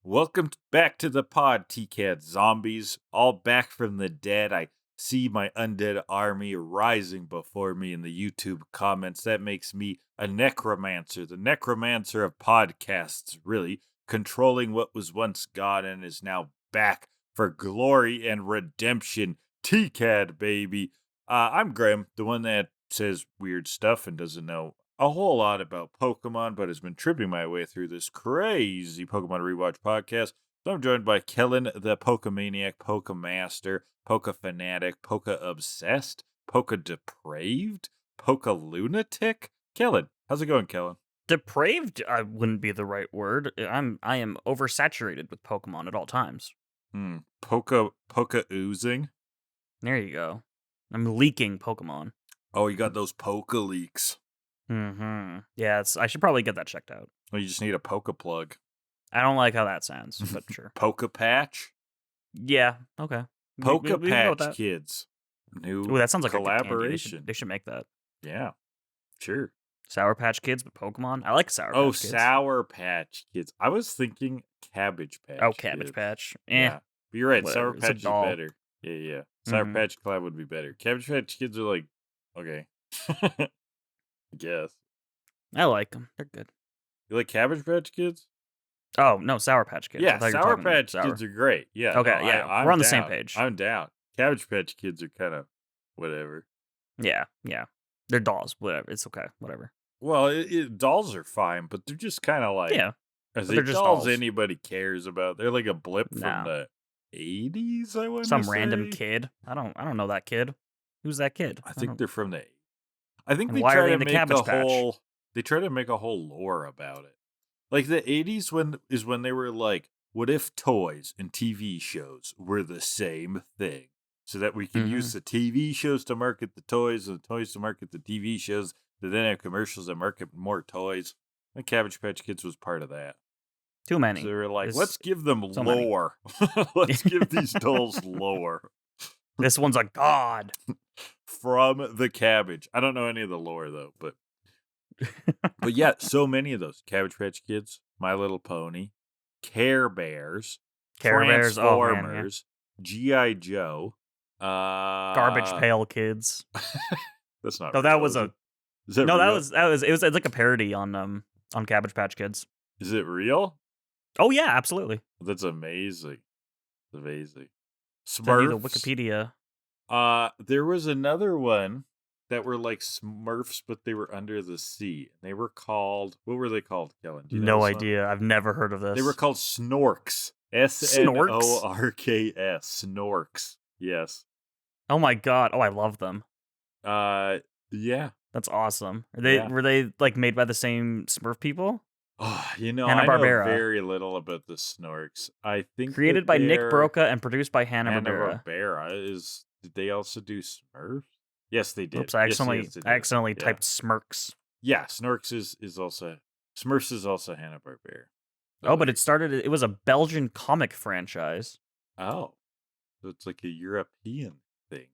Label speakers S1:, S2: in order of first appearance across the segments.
S1: Welcome back to the pod, TCAT zombies. All back from the dead. I see my undead army rising before me in the YouTube comments. That makes me a necromancer, the necromancer of podcasts, really, controlling what was once gone and is now back for glory and redemption. TCAT, baby. I'm Graham, the one that says weird stuff and doesn't know a whole lot about Pokemon, but has been tripping my way through this crazy Pokemon ReWatch podcast. So I'm joined by Kellan, the Pokemaniac, Pokemaster, Pokefanatic, Poke-obsessed, Poke-depraved, Poke-lunatic. Kellan, how's it going, Kellan?
S2: Depraved wouldn't be the right word. I am oversaturated with Pokemon at all times.
S1: Poke-oozing?
S2: There you go. I'm leaking Pokemon.
S1: Oh, you got those Poke leaks.
S2: Yeah, I should probably get that checked out.
S1: Well, you just need a Poke plug.
S2: I don't like how that sounds, but sure.
S1: Poke patch?
S2: Yeah, okay.
S1: Poke
S2: we can go with
S1: patch
S2: that.
S1: kids. New
S2: Ooh, that sounds like
S1: collaboration.
S2: A good candy. They should make that.
S1: Yeah, sure.
S2: Sour Patch Kids, but Pokemon. I like Sour Patch Kids.
S1: Sour Patch Kids. I was thinking Cabbage Patch.
S2: Oh, Cabbage Patch.
S1: Yeah, but you're right.
S2: Whatever.
S1: Sour Patch is better. Yeah. Sour Patch collab would be better. Cabbage Patch Kids are like, okay. I guess.
S2: I like them. They're good.
S1: You like Cabbage Patch Kids?
S2: Oh, no, Sour Patch Kids.
S1: Yeah, Sour Patch Kids are great. Yeah.
S2: Okay,
S1: no,
S2: yeah. We're on the same page.
S1: I'm down. Cabbage Patch Kids are kind of whatever.
S2: Yeah. They're dolls. Whatever. It's okay. Whatever.
S1: Well, dolls are fine, but they're just kind of like,
S2: yeah.
S1: Are they dolls anybody cares about? They're like a blip from the 80s, I want to say.
S2: Some random kid. I don't know that kid. Who's that kid?
S1: I think they're from the. I think they
S2: why
S1: try
S2: are they
S1: to
S2: in the
S1: make
S2: Cabbage Patch?
S1: They try to make a whole lore about it. Like the 80s when they were like, what if toys and TV shows were the same thing? So that we can use the TV shows to market the toys and the toys to market the TV shows, to then have commercials that market more toys. And Cabbage Patch Kids was part of that.
S2: Too many.
S1: So they were like, let's give them lore. Let's give these dolls lore.
S2: This one's a god.
S1: From the cabbage. I don't know any of the lore though, but yeah, so many of those. Cabbage Patch Kids, My Little Pony, Care Bears, Transformers, G.I. Joe,
S2: Garbage Pail Kids.
S1: That's not.
S2: No, that was a.
S1: Is that
S2: no,
S1: real?
S2: that was. It was like a parody on Cabbage Patch Kids.
S1: Is it real?
S2: Oh yeah, absolutely.
S1: That's amazing. Amazing.
S2: Smurfs. The Wikipedia.
S1: There was another one that were like Smurfs, but they were under the sea. They were called. What were they called, Kellan?
S2: No idea. I've never heard of this.
S1: They were called Snorks. Snorks. Snorks. Yes.
S2: Oh my god. Oh, I love them.
S1: Yeah.
S2: That's awesome. Were they like made by the same Smurf people?
S1: Oh, I know very little about the Snorks. I think
S2: created by Nick Broca and produced by Hanna-Barbera.
S1: Did they also do Smurfs? Yes, they did.
S2: Oops, I accidentally typed Smirks.
S1: Yeah, Snorks is also Smurfs is also Hanna-Barbera.
S2: Oh, but it was a Belgian comic franchise.
S1: Oh. So it's like a European thing.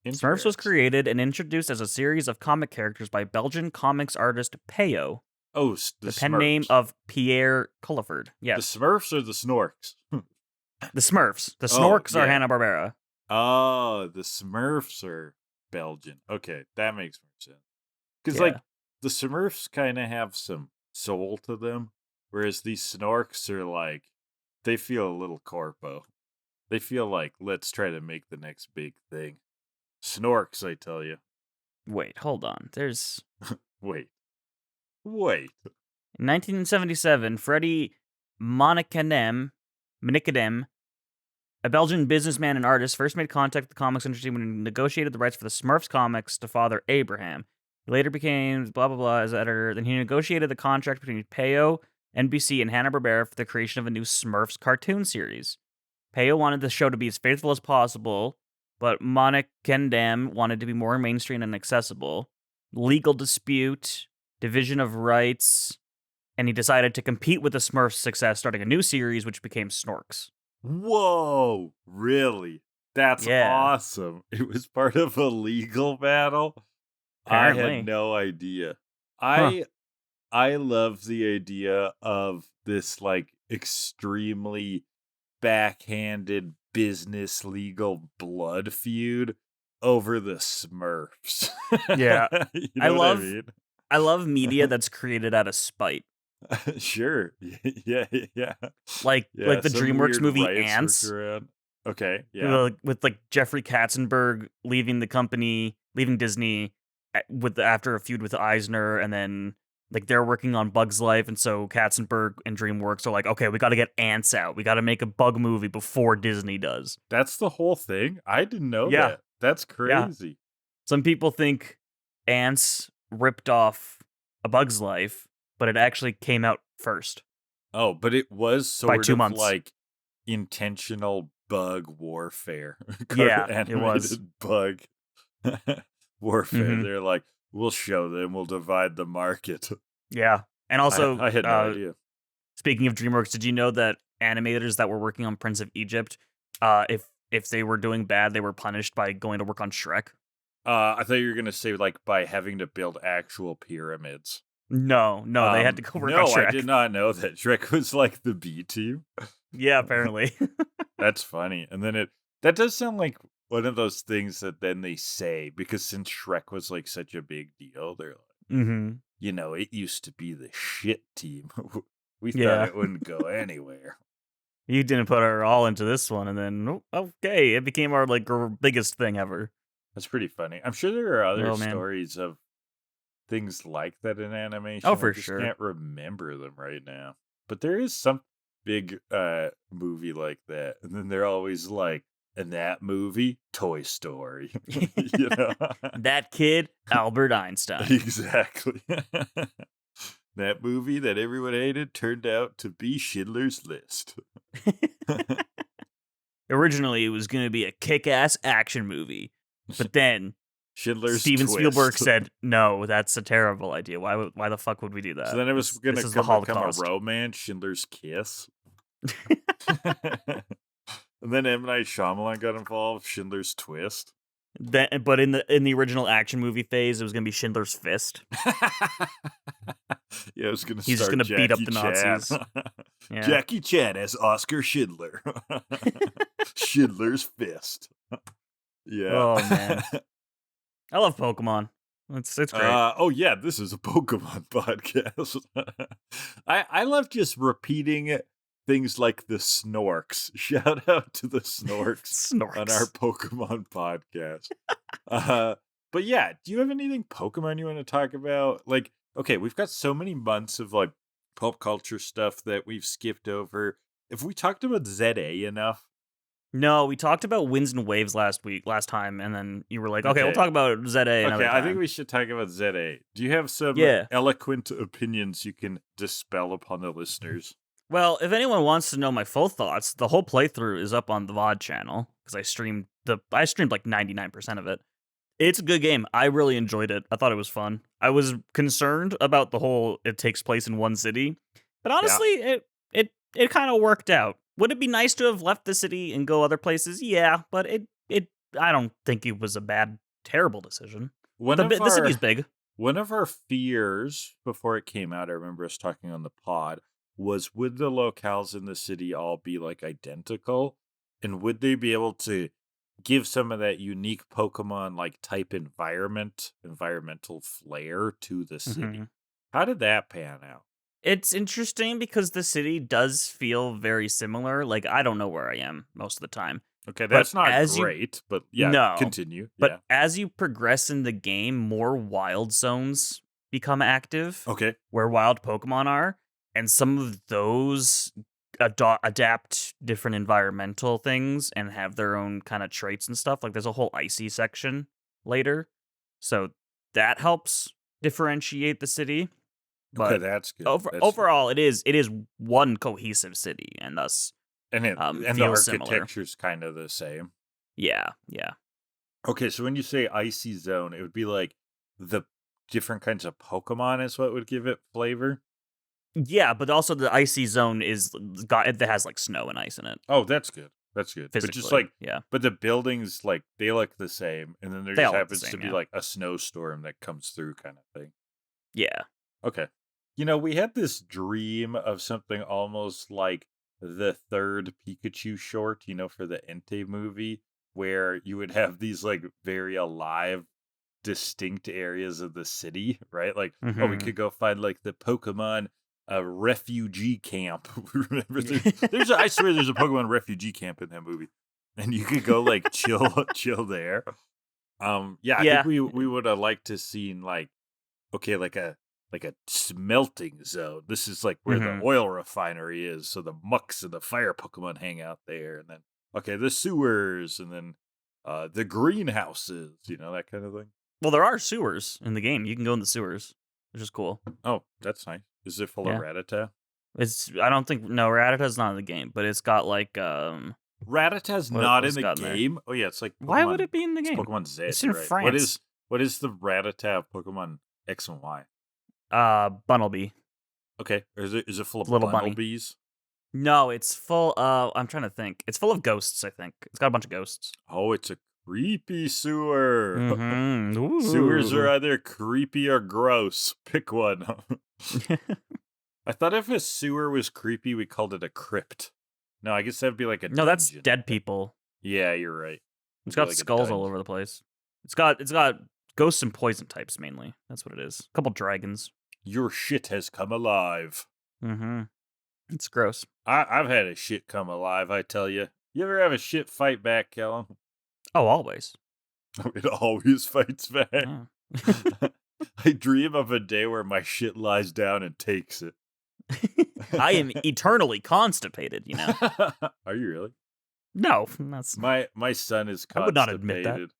S2: Smurfs was created and introduced as a series of comic characters by Belgian comics artist Peyo.
S1: Oh, the
S2: pen name of Pierre Culliford. Yes.
S1: The Smurfs or the Snorks?
S2: The Smurfs. The Snorks are Hanna-Barbera.
S1: Oh, the Smurfs are Belgian. Okay, that makes more sense. Because like the Smurfs kind of have some soul to them, whereas these Snorks are like, they feel a little corpo. They feel like, let's try to make the next big thing. Snorks, I tell you.
S2: Wait, hold on. There's...
S1: Wait.
S2: In 1977, Freddie Monnicadem, a Belgian businessman and artist, first made contact with the comics industry when he negotiated the rights for the Smurfs comics to Father Abraham. He later became blah blah blah as editor. Then he negotiated the contract between Peyo, NBC, and Hanna-Barbera for the creation of a new Smurfs cartoon series. Peyo wanted the show to be as faithful as possible, but Monnicadem wanted to be more mainstream and accessible. Legal dispute, division of rights, and he decided to compete with the Smurfs' success, starting a new series, which became Snorks.
S1: Whoa, really? That's awesome. It was part of a legal battle?
S2: Apparently.
S1: I had no idea. I love the idea of this, like, extremely backhanded business legal blood feud over the Smurfs.
S2: Yeah.
S1: You
S2: I
S1: know what
S2: love
S1: I mean?
S2: I love media that's created out of spite.
S1: Sure. Yeah.
S2: Like
S1: Yeah,
S2: the
S1: some
S2: DreamWorks
S1: weird
S2: movie
S1: rights worked
S2: Ants,
S1: around. Okay, yeah.
S2: with like Jeffrey Katzenberg leaving the company, leaving Disney after a feud with Eisner, and then like they're working on Bug's Life, and so Katzenberg and DreamWorks are like, okay, we got to get Ants out. We got to make a bug movie before Disney does.
S1: That's the whole thing? I didn't know
S2: Yeah,
S1: that. That's
S2: yeah.
S1: crazy.
S2: Some people think Ants ripped off A Bug's Life, but it actually came out first.
S1: Oh, but it was
S2: By
S1: sort
S2: 2
S1: of
S2: months.
S1: like intentional bug warfare.
S2: Yeah, it was.
S1: Animated bug warfare.
S2: Mhm.
S1: They're like, we'll show them, we'll divide the market.
S2: Yeah. And also,
S1: I had no idea.
S2: speaking of DreamWorks, did you know that animators that were working on Prince of Egypt, if they were doing bad, they were punished by going to work on Shrek?
S1: I thought you were gonna say like by having to build actual pyramids.
S2: No, they had to go work on
S1: No,
S2: Shrek.
S1: I did not know that. Shrek was like the B team.
S2: Yeah, apparently.
S1: That's funny. And then that does sound like one of those things that then they say, because since Shrek was like such a big deal, they're like,
S2: Mm-hmm.
S1: you know, it used to be the shit team. We
S2: Yeah.
S1: thought it wouldn't go anywhere.
S2: You didn't put our all into this one, and then okay, it became our like biggest thing ever.
S1: That's pretty funny. I'm sure there are other
S2: Oh, man.
S1: stories of things like that in animation.
S2: Oh, for
S1: I just
S2: sure.
S1: can't remember them right now. But there is some big movie like that. And then they're always like, in that movie, Toy Story. You know?
S2: That kid, Albert Einstein.
S1: Exactly. That movie that everyone hated turned out to be Schindler's List.
S2: Originally, it was going to be a kick-ass action movie, but then
S1: Schindler's
S2: Steven
S1: Twist.
S2: Spielberg said, "No, that's a terrible idea. Why the fuck would we do that?"
S1: So then it was going to
S2: This is
S1: become
S2: the
S1: a
S2: Holocaust.
S1: romance, Schindler's Kiss. And then M. Night Shyamalan got involved, Schindler's Twist.
S2: But in the original action movie phase, it was going to be Schindler's Fist.
S1: Yeah, it was going to
S2: He's just
S1: start
S2: going to beat up
S1: Jackie
S2: the
S1: Chan.
S2: Nazis. Yeah.
S1: Jackie Chan as Oscar Schindler. Schindler's Fist. Yeah.
S2: Oh man, I love Pokemon. It's great.
S1: Oh yeah, this is a Pokemon podcast. I love just repeating things like the Snorks. Shout out to the Snorks
S2: Snorks.
S1: on our Pokemon podcast. But yeah, do you have anything Pokemon you want to talk about? Like, okay, we've got so many months of like pop culture stuff that we've skipped over. If we talked about ZA enough?
S2: No, we talked about winds and waves last time, and then you were like, "Okay, we'll
S1: Okay.
S2: talk about ZA another
S1: Okay,
S2: time."
S1: I think we should talk about ZA. Do you have some
S2: Yeah.
S1: eloquent opinions you can dispel upon the listeners?
S2: Well, if anyone wants to know my full thoughts, the whole playthrough is up on the VOD channel because I streamed like 99% of it. It's a good game. I really enjoyed it. I thought it was fun. I was concerned about the whole it takes place in one city, but honestly, it kind of worked out. Would it be nice to have left the city and go other places? Yeah, but I don't think it was a terrible decision. The city's big.
S1: One of our fears before it came out, I remember us talking on the pod, was would the locales in the city all be like identical? And would they be able to give some of that unique Pokemon like type environmental flair to the city?
S2: Mhm.
S1: How did that pan out?
S2: It's interesting because the city does feel very similar. Like, I don't know where I am most of the time.
S1: Okay, that's not
S2: as you-
S1: great, but yeah,
S2: No,
S1: continue.
S2: But
S1: Yeah.
S2: as you progress in the game, more wild zones become active
S1: Okay.
S2: where wild Pokemon are. And some of those adapt different environmental things and have their own kind of traits and stuff. Like, there's a whole icy section later. So that helps differentiate the city. But
S1: Okay, that's good.
S2: overall, it is one cohesive city, and thus
S1: And the
S2: feels similar.
S1: architecture's kind of the same.
S2: Yeah.
S1: Okay, so when you say icy zone, it would be like the different kinds of Pokemon is what would give it flavor.
S2: Yeah, but also the icy zone it has like snow and ice in it.
S1: Oh, that's good. That's good.
S2: Physically,
S1: But just like,
S2: yeah.
S1: but the buildings, like, they look the same, and then there
S2: They
S1: just
S2: all look the
S1: happens to
S2: same,
S1: be
S2: yeah.
S1: like a snowstorm that comes through kind of thing.
S2: Yeah.
S1: Okay. We had this dream of something almost like the third Pikachu short, for the Entei movie, where you would have these like very alive, distinct areas of the city, right? Like, oh, we
S2: Mm-hmm.
S1: could go find like the Pokemon refugee camp. Remember, I swear there's a Pokemon refugee camp in that movie, and you could go like chill there. Yeah, I think
S2: Yeah.
S1: we would have liked to seen like okay, like a smelting zone. This is like where the
S2: Mm-hmm.
S1: oil refinery is, so the mucks and the fire Pokemon hang out there, and then okay, the sewers, and then the greenhouses, that kind of thing.
S2: Well, there are sewers in the game. You can go in the sewers, which is cool.
S1: Oh, that's nice. Is it full of
S2: Yeah.
S1: Rattata?
S2: I don't think no Rattata's not in the game, but it's got like
S1: Rattata's
S2: what
S1: not in
S2: what's
S1: the
S2: got in there?
S1: game. Oh yeah, it's like
S2: Why would
S1: Pokemon.
S2: it be in the
S1: It's
S2: game?
S1: Pokemon Z,
S2: It's in
S1: right?
S2: France.
S1: What is the Rattata of Pokemon X and Y?
S2: Bunnelby.
S1: Okay, is it full of
S2: Little bunny.
S1: bumblebees?
S2: No, it's full I'm trying to think. It's full of ghosts, I think. It's got a bunch of ghosts.
S1: Oh, it's a creepy sewer.
S2: Mm-hmm.
S1: Sewers are either creepy or gross. Pick one. I thought if a sewer was creepy, we called it a crypt. No, I guess that'd be like a
S2: No, that's
S1: dungeon.
S2: dead people.
S1: Yeah, you're right.
S2: It's
S1: It'd be
S2: got
S1: like a
S2: skulls all
S1: dungeon.
S2: over the place. It's got ghosts and poison types mainly. That's what it is. A couple dragons.
S1: Your shit has come alive.
S2: Mm-hmm. It's gross.
S1: I've had a shit come alive, I tell you. You ever have a shit fight back, Kellan?
S2: Oh, always.
S1: It always fights back.
S2: Yeah.
S1: I dream of a day where my shit lies down and takes it.
S2: I am eternally constipated,
S1: Are you really?
S2: No, that's
S1: My son is constipated.
S2: I would not admit that.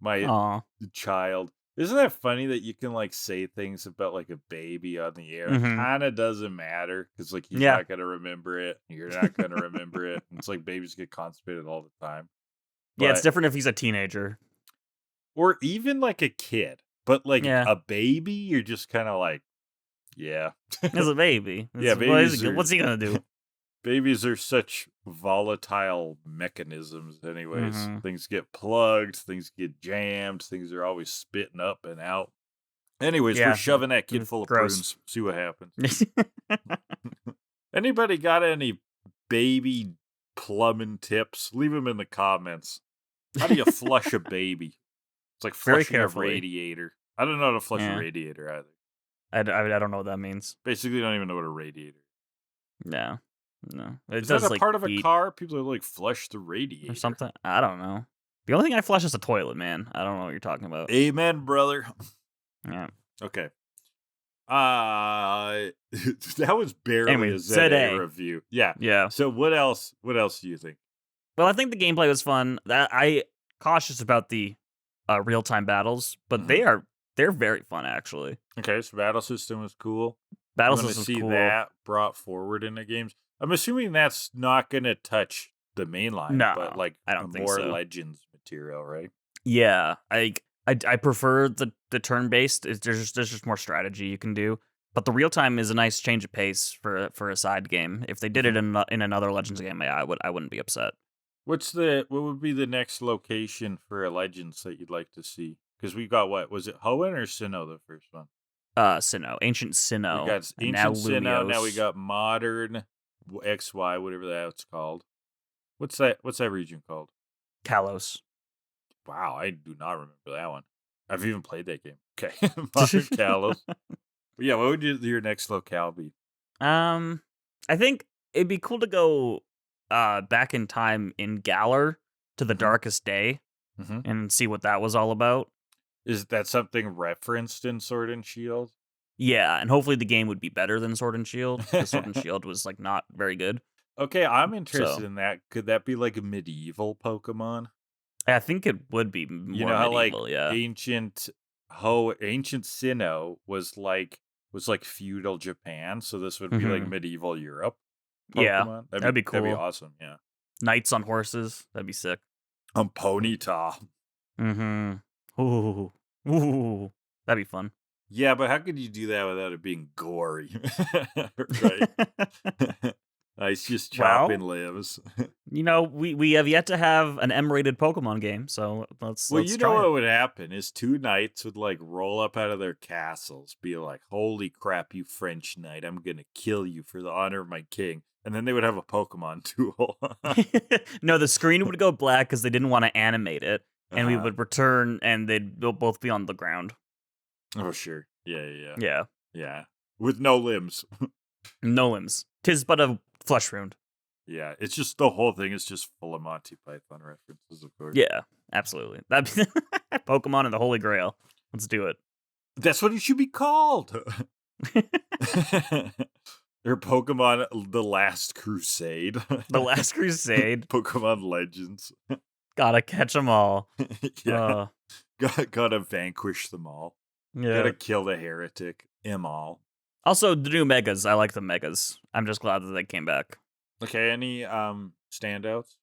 S1: My
S2: Aw.
S1: child. Isn't that funny that you can like say things about like a baby on the air? It
S2: Mhm.
S1: kind of doesn't matter because like he's
S2: Yeah.
S1: not gonna remember it. You're not gonna remember it. It's like babies get constipated all the time.
S2: Yeah, it's
S1: But
S2: different if he's a teenager.
S1: or even like a kid, but like
S2: Yeah.
S1: a baby, you're just kind of like, yeah,
S2: As a baby.
S1: Yeah, babies are-
S2: What's he gonna do?
S1: babies are such volatile mechanisms. Anyways,
S2: Mhm.
S1: things get plugged, things get jammed, things are always spitting up and out. Anyways,
S2: Yeah,
S1: we're shoving that kid
S2: it's
S1: full of
S2: gross.
S1: prunes. See what happens. Anybody got any baby plumbing tips? Leave them in the comments. How do you flush a baby? It's like
S2: Very
S1: flushing a
S2: carefully.
S1: radiator. I don't know how to flush
S2: Yeah.
S1: a radiator either.
S2: I don't know what that means.
S1: Basically, don't even know what a radiator is.
S2: No. It
S1: Is
S2: does
S1: that a
S2: like
S1: part of a
S2: heat
S1: car? People are like, flush the radiator.
S2: or something. I don't know. The only thing I flush is a toilet, man. I don't know what you're talking about.
S1: Amen, brother.
S2: Yeah.
S1: Okay. That was barely
S2: Anyway,
S1: a ZA
S2: ZA.
S1: review. Yeah.
S2: Yeah.
S1: So what else do you think?
S2: Well, I think the gameplay was fun. I cautious about the real-time battles, but
S1: Mhm.
S2: they're very fun actually.
S1: Okay, so battle system was cool.
S2: Battle
S1: I'm gonna
S2: system's
S1: see
S2: cool.
S1: that brought forward in the games. I'm assuming that's not gonna touch the main line,
S2: No,
S1: but like
S2: I don't think
S1: more
S2: so.
S1: Legends material, right?
S2: Yeah, I prefer the turn-based. There's just more strategy you can do. But the real time is a nice change of pace for a side game. If they did it in another Legends game, I wouldn't be upset.
S1: What would be the next location for a Legends that you'd like to see? Because we got what was it Hoenn or Sinnoh the first one?
S2: Sinnoh, ancient Sinnoh.
S1: We got
S2: and now
S1: ancient Sinnoh. Now we
S2: Lumiose.
S1: got modern XY, whatever that's called. What's that region called?
S2: Kalos.
S1: Wow, I do not remember that one. I've even played that game. Okay, modern Kalos. Yeah, what would your next locale be?
S2: I think it'd be cool to go back in time in Galar to the
S1: Mhm.
S2: darkest day
S1: Mhm.
S2: and see what that was all about.
S1: Is that something referenced in Sword and Shield?
S2: Yeah, and hopefully the game would be better than Sword and Shield. Because Sword and Shield was like not very good.
S1: Okay, I'm interested
S2: So-
S1: in that. Could that be like a medieval Pokemon?
S2: I think it would be more
S1: You know how
S2: medieval,
S1: like
S2: yeah.
S1: ancient Sinnoh was like feudal Japan, so this would be like
S2: Mhm.
S1: medieval Europe.
S2: Yeah,
S1: Pokemon.
S2: that'd be
S1: That'd be
S2: cool.
S1: awesome. Yeah.
S2: Knights on horses, that'd be sick.
S1: Ponyta.
S2: Mm-hmm. Ooh, that'd be fun.
S1: Yeah, but how could you do that without it being gory? Right. He's just
S2: Well-
S1: chopping limbs.
S2: We have yet to have an M-rated Pokemon game, so let's
S1: Well,
S2: let's
S1: you
S2: try
S1: know
S2: it.
S1: what would happen is two knights would like roll up out of their castles, be like, "Holy crap, you French knight! I'm gonna kill you for the honor of my king." And then they would have a Pokemon duel.
S2: No, the screen would go black because they didn't want to animate it, and we
S1: Uh-huh.
S2: would return, and they'd both be on the ground.
S1: Oh, sure. Yeah.
S2: Yeah,
S1: With no limbs.
S2: no limbs. 'Tis but a flesh wound.
S1: Yeah, it's just the whole thing is just full of Monty Python references, of course.
S2: Yeah, absolutely. That Pokemon and the Holy Grail. Let's do it.
S1: That's what it should be called. Or Pokemon The Last Crusade.
S2: The Last Crusade.
S1: Pokemon Legends.
S2: Gotta catch them all.
S1: Yeah. Gotta vanquish them all.
S2: Yeah.
S1: Gotta kill the heretic. All.
S2: Also, the new Megas. I like the Megas. I'm just glad that they came back.
S1: Okay, any standouts?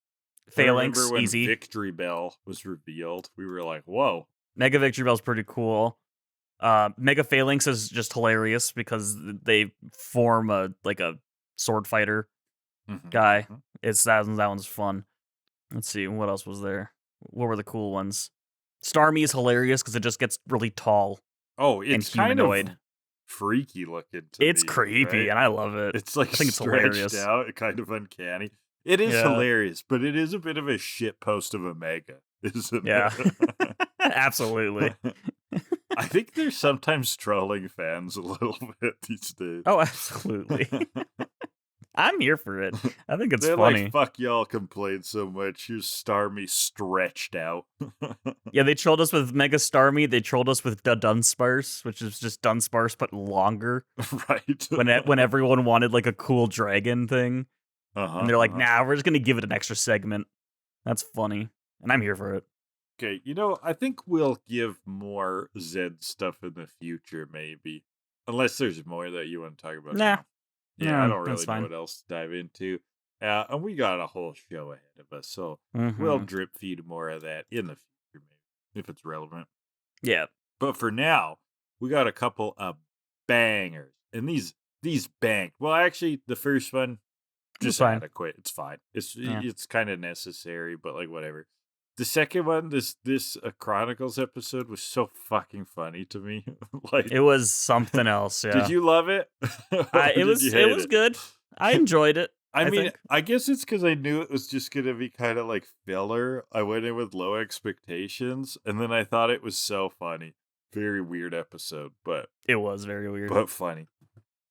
S1: I
S2: Phalanx,
S1: remember when
S2: easy.
S1: Victory Bell was revealed. We were like, whoa.
S2: Mega Victory Bell's pretty cool. Mega Phalanx is just hilarious because they form a sword fighter guy.
S1: Mhm.
S2: It's that one's fun. Let's see, what else was there? What were the cool ones? Starmie is hilarious because it just gets really tall.
S1: Oh, it's kind
S2: humanoid.
S1: of freaky looking.
S2: It's
S1: me,
S2: creepy,
S1: right?
S2: and I love it.
S1: It's like
S2: I think it's
S1: stretched
S2: hilarious.
S1: out, kind of uncanny. It is
S2: Yeah.
S1: hilarious, but it is a bit of a shit post of a mega, isn't
S2: Yeah.
S1: it?
S2: Absolutely.
S1: I think they're sometimes trolling fans a little bit these days.
S2: Oh, absolutely. I'm here for it. I think it's
S1: They're
S2: funny.
S1: like, fuck y'all complain so much. Here's Starmie stretched out.
S2: Yeah, they trolled us with Mega Starmie. They trolled us with Dunsparce, which is just Dunsparce but longer.
S1: Right.
S2: When everyone wanted like a cool dragon thing, and they're like,
S1: uh-huh.
S2: "Nah, we're just gonna give it an extra segment." That's funny, and I'm here for it.
S1: Okay, I think we'll give more Zed stuff in the future, maybe. Unless there's more that you want to talk about.
S2: Nah.
S1: now. Yeah, I
S2: No,
S1: don't
S2: that's
S1: really
S2: fine.
S1: know what else to dive into. And we got a whole show ahead of us, so
S2: Mhm.
S1: we'll drip feed more of that in the future, maybe, if it's relevant.
S2: Yeah.
S1: But for now, we got a couple of bangers. And these bang. Well, actually, the first one, just
S2: fine.
S1: adequate. It's fine.
S2: Yeah.
S1: It's kind of necessary, but like whatever. The second one, this Chronicles episode was so fucking funny to me. Like,
S2: It was something else. Yeah.
S1: did you love it? Or
S2: It
S1: did
S2: was
S1: you hate
S2: it was good. I enjoyed it.
S1: I mean,
S2: think.
S1: I guess it's because I knew it was just gonna be kind of like filler. I went in with low expectations, and then I thought it was so funny. Very weird episode, but
S2: It was very weird.
S1: funny.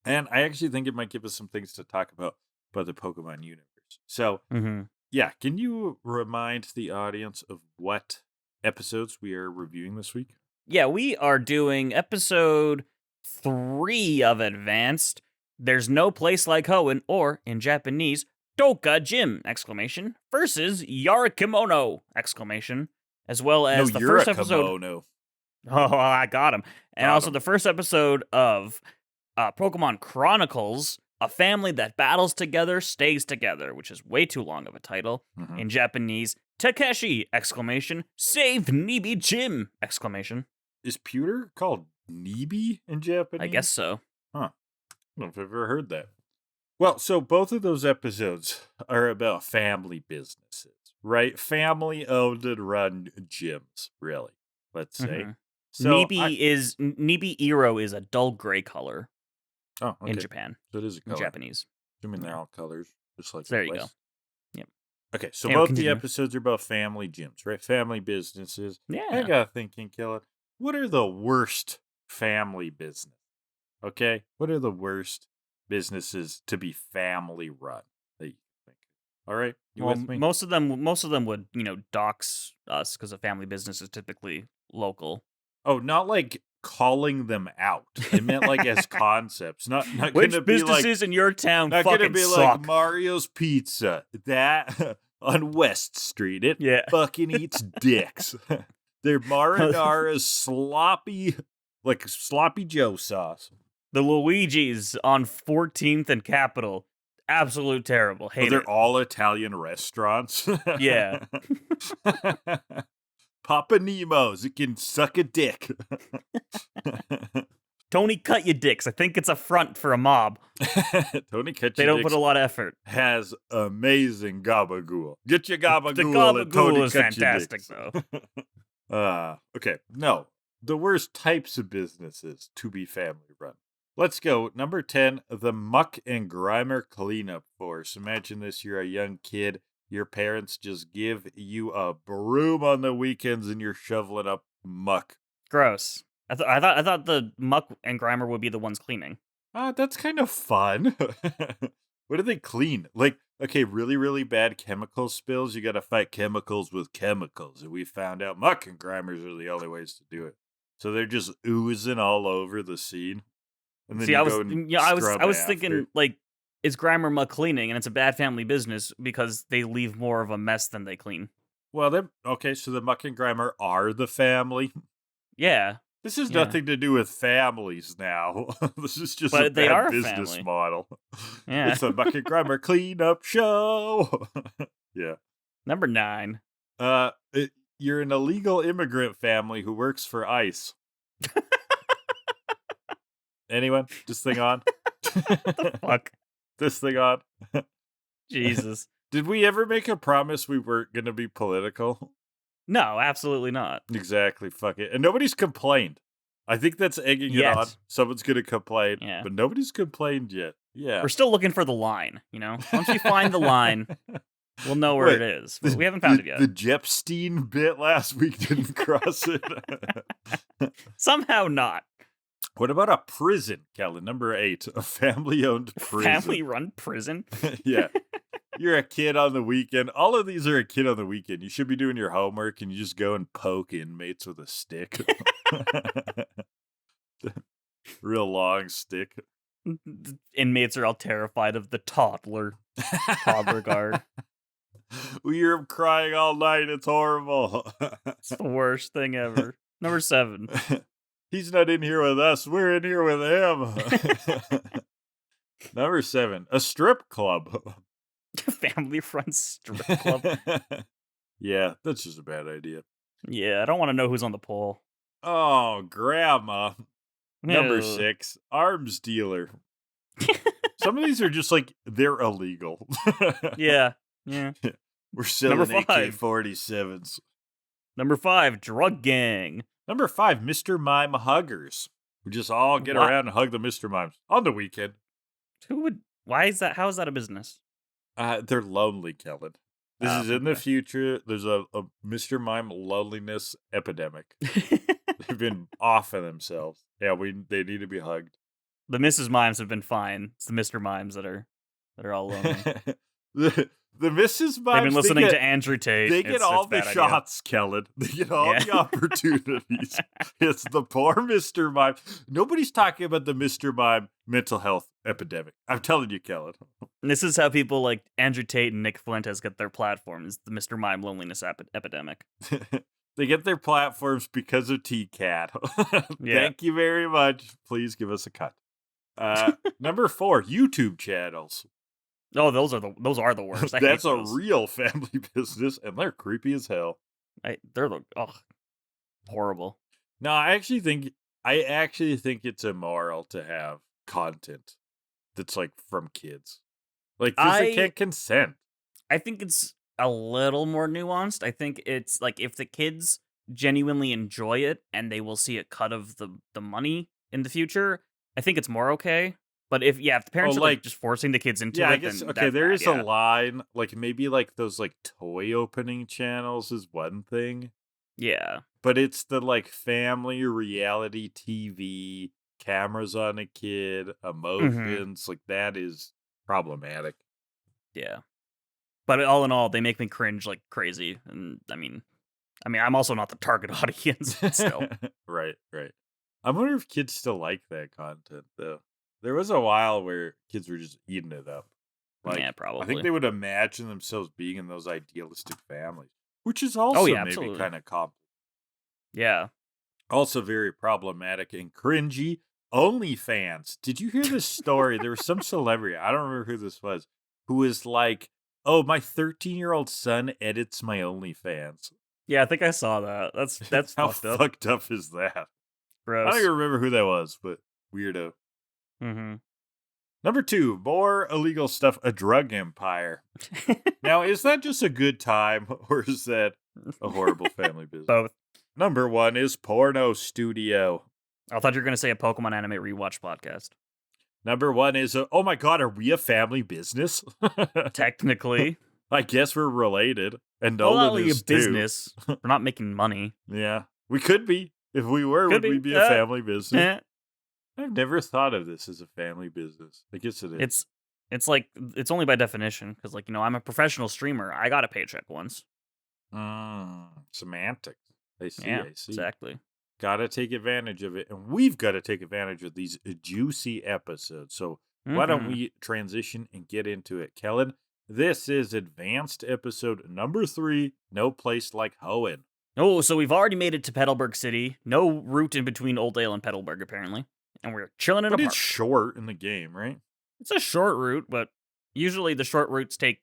S1: And I actually think it might give us some things to talk about the Pokemon universe. So,
S2: Mm-hmm.
S1: yeah, can you remind the audience of what episodes we are reviewing this week?
S2: Yeah, we are doing episode 3 of Advanced. There's no place like Hoenn, or in Japanese, Doka Gym! Versus Yarikimono! As well as the first episode.
S1: Kimono.
S2: Oh, I got him. And
S1: Got
S2: also
S1: him.
S2: the first episode of Pokemon Chronicles, A Family That Battles Together Stays Together, which is way too long of a title.
S1: Mhm.
S2: In Japanese, Takeshi! Save Nibi Gym!
S1: Is pewter called Nibi in Japanese?
S2: I guess so.
S1: I don't know if I've ever heard that. Well, so both of those episodes are about family businesses, right? Family owned and run gyms, really, let's say.
S2: Mhm.
S1: So
S2: Nibi Iro is a dull gray color
S1: Oh, okay.
S2: in Japan,
S1: So it is a
S2: in
S1: color.
S2: Japanese.
S1: Assuming they're all colors, just like
S2: So there
S1: the
S2: you go.
S1: West.
S2: Yep.
S1: Okay, so
S2: Anyway,
S1: both
S2: continue.
S1: the episodes are about family gyms, right? Family businesses. I
S2: Yeah.
S1: got thinking, Kellan, what are the worst family business? Okay, what are the worst businesses to be family run that you think? All right, you
S2: Well,
S1: with me?
S2: most of them would, dox us because a family business is typically local.
S1: Oh, not like calling them out. I meant like as concepts, not
S2: Which
S1: gonna be like
S2: businesses in your town
S1: not
S2: fucking
S1: gonna be
S2: suck?
S1: like Mario's Pizza that on West Street. It
S2: Yeah.
S1: fucking eats dicks. They're marinara's sloppy Joe sauce.
S2: The Luigi's on 14th and Capitol. Absolute terrible.
S1: Oh,
S2: Hate
S1: they're
S2: it.
S1: all Italian restaurants.
S2: Yeah.
S1: Papa Nemo's. It can suck a dick.
S2: Tony Cut Your Dicks. I think it's a front for a mob.
S1: Tony Cut
S2: They
S1: Your
S2: don't
S1: Dicks
S2: put a lot of effort.
S1: has amazing gabagool. Get your gabagool
S2: The
S1: at Tony
S2: gabagool is
S1: Cut Your
S2: fantastic,
S1: Dicks.
S2: though.
S1: Okay. No. The worst types of businesses to be family run. Let's go. Number 10, the Muck and Grimer Cleanup Force. Imagine this, you're a young kid. Your parents just give you a broom on the weekends and you're shoveling up muck.
S2: Gross. I thought the Muck and Grimer would be the ones cleaning.
S1: That's kind of fun. What do they clean? Like, okay, really, really bad chemical spills. You got to fight chemicals with chemicals. And we found out Muck and Grimers are the only ways to do it. So they're just oozing all over the scene. And then
S2: See, I was thinking,
S1: after.
S2: like, is Grimer Muck cleaning? And it's a bad family business because they leave more of a mess than they clean.
S1: Well, okay, so the Muck and Grimer are the family.
S2: Yeah.
S1: This has nothing to do with families now. This is just a bad business model.
S2: Yeah.
S1: It's a Muck and Grimer cleanup show. Yeah.
S2: Number 9.
S1: You're an illegal immigrant family who works for ICE. Anyone? This thing on?
S2: What the fuck?
S1: This thing on?
S2: Jesus.
S1: Did we ever make a promise we weren't going to be political?
S2: No, absolutely not.
S1: Exactly. Fuck it. And nobody's complained. I think that's egging it on. Someone's going to complain.
S2: Yeah.
S1: But nobody's complained yet. Yeah.
S2: We're still looking for the line, you know? Once we find the line, we'll know where it is. But we haven't found it yet.
S1: The Jepstein bit last week didn't cross it.
S2: Somehow not.
S1: What about a prison, Kellan? Number 8, a family-owned prison.
S2: Family-run prison?
S1: Yeah. You're a kid on the weekend. All of these are a kid on the weekend. You should be doing your homework and you just go and poke inmates with a stick. Real long stick.
S2: Inmates are all terrified of the toddler guard.
S1: We hear him crying all night. It's horrible.
S2: It's the worst thing ever. Number 7.
S1: He's not in here with us. We're in here with him. Number 7, a strip club.
S2: Family run strip club.
S1: Yeah, that's just a bad idea.
S2: Yeah, I don't want to know who's on the pole.
S1: Oh, grandma. Number
S2: Ew.
S1: 6, arms dealer. Some of these are just like, they're illegal.
S2: Yeah.
S1: We're selling
S2: Number 5.
S1: AK-47s.
S2: Number 5, drug gang.
S1: Number 5, Mr. Mime huggers. We just all get around and hug the Mr. Mimes on the weekend.
S2: Why is that? How is that a business?
S1: They're lonely, Kellan. This is in the future. There's a Mr. Mime loneliness epidemic. They've been off of themselves. Yeah, they need to be hugged.
S2: The Mrs. Mimes have been fine. It's the Mr. Mimes that are all lonely.
S1: The Mrs. Mimes,
S2: they've been listening to Andrew Tate.
S1: They get all the shots, Kellan. They get all the opportunities. It's the poor Mr. Mime. Nobody's talking about the Mr. Mime mental health epidemic. I'm telling you, Kellan.
S2: And this is how people like Andrew Tate and Nick Fuentes get their platforms, the Mr. Mime loneliness epidemic.
S1: They get their platforms because of TCAT.
S2: Yeah.
S1: Thank you very much. Please give us a cut. Number 4, YouTube channels.
S2: Oh, those are the worst.
S1: That's a real family business, and they're creepy as hell.
S2: They're horrible.
S1: No, I actually think it's immoral to have content that's like from kids, like because they can't consent.
S2: I think it's a little more nuanced. I think it's like if the kids genuinely enjoy it and they will see a cut of the money in the future, I think it's more okay. But if the parents are like just forcing the kids into it,
S1: I guess
S2: then
S1: there is a line, like maybe like those like toy opening channels is one thing.
S2: Yeah.
S1: But it's the like family reality TV, cameras on a kid, emotions, like that is problematic.
S2: Yeah. But all in all, they make me cringe like crazy. And I mean, I'm also not the target audience still.
S1: Right. I wonder if kids still like that content though. There was a while where kids were just eating it up. Like,
S2: yeah, probably.
S1: I think they would imagine themselves being in those idealistic families, which is also maybe kind of complicated.
S2: Yeah.
S1: Also very problematic and cringy. OnlyFans. Did you hear this story? There was some celebrity, I don't remember who this was, who was like, oh, my 13-year-old son edits my OnlyFans.
S2: Yeah, I think I saw that. That's
S1: How
S2: fucked up.
S1: fucked up is that?
S2: Gross.
S1: I don't even remember who that was, but Weirdo.
S2: Mm-hmm.
S1: Number 2, more illegal stuff, a drug empire. Now, is that just a good time, or is that a horrible family business?
S2: Both.
S1: Number 1 is porno studio.
S2: I thought you were going to say a Pokemon anime rewatch podcast.
S1: Number 1 is, oh my god, are we a family business?
S2: Technically.
S1: I guess we're related. And
S2: Well, not
S1: Nolan
S2: only a
S1: is too.
S2: business. We're not making money.
S1: Yeah, we could be. If we were,
S2: Could
S1: would we
S2: be.
S1: be a family business?
S2: Eh.
S1: I've never thought of this as a family business. I guess it is.
S2: It's like, it's only by definition, because, like, I'm a professional streamer. I got a paycheck once.
S1: Semantics. I see,
S2: Yeah,
S1: I see.
S2: exactly.
S1: Gotta take advantage of it. And we've got to take advantage of these juicy episodes. So why don't we transition and get into it? Kellan, this is advanced episode number 3, No Place Like Hoenn.
S2: Oh, so we've already made it to Petalburg City. No route in between Oldale and Petalburg, apparently. And we're chilling in a
S1: But
S2: park.
S1: it's short in the game, right?
S2: It's a short route, but usually the short routes take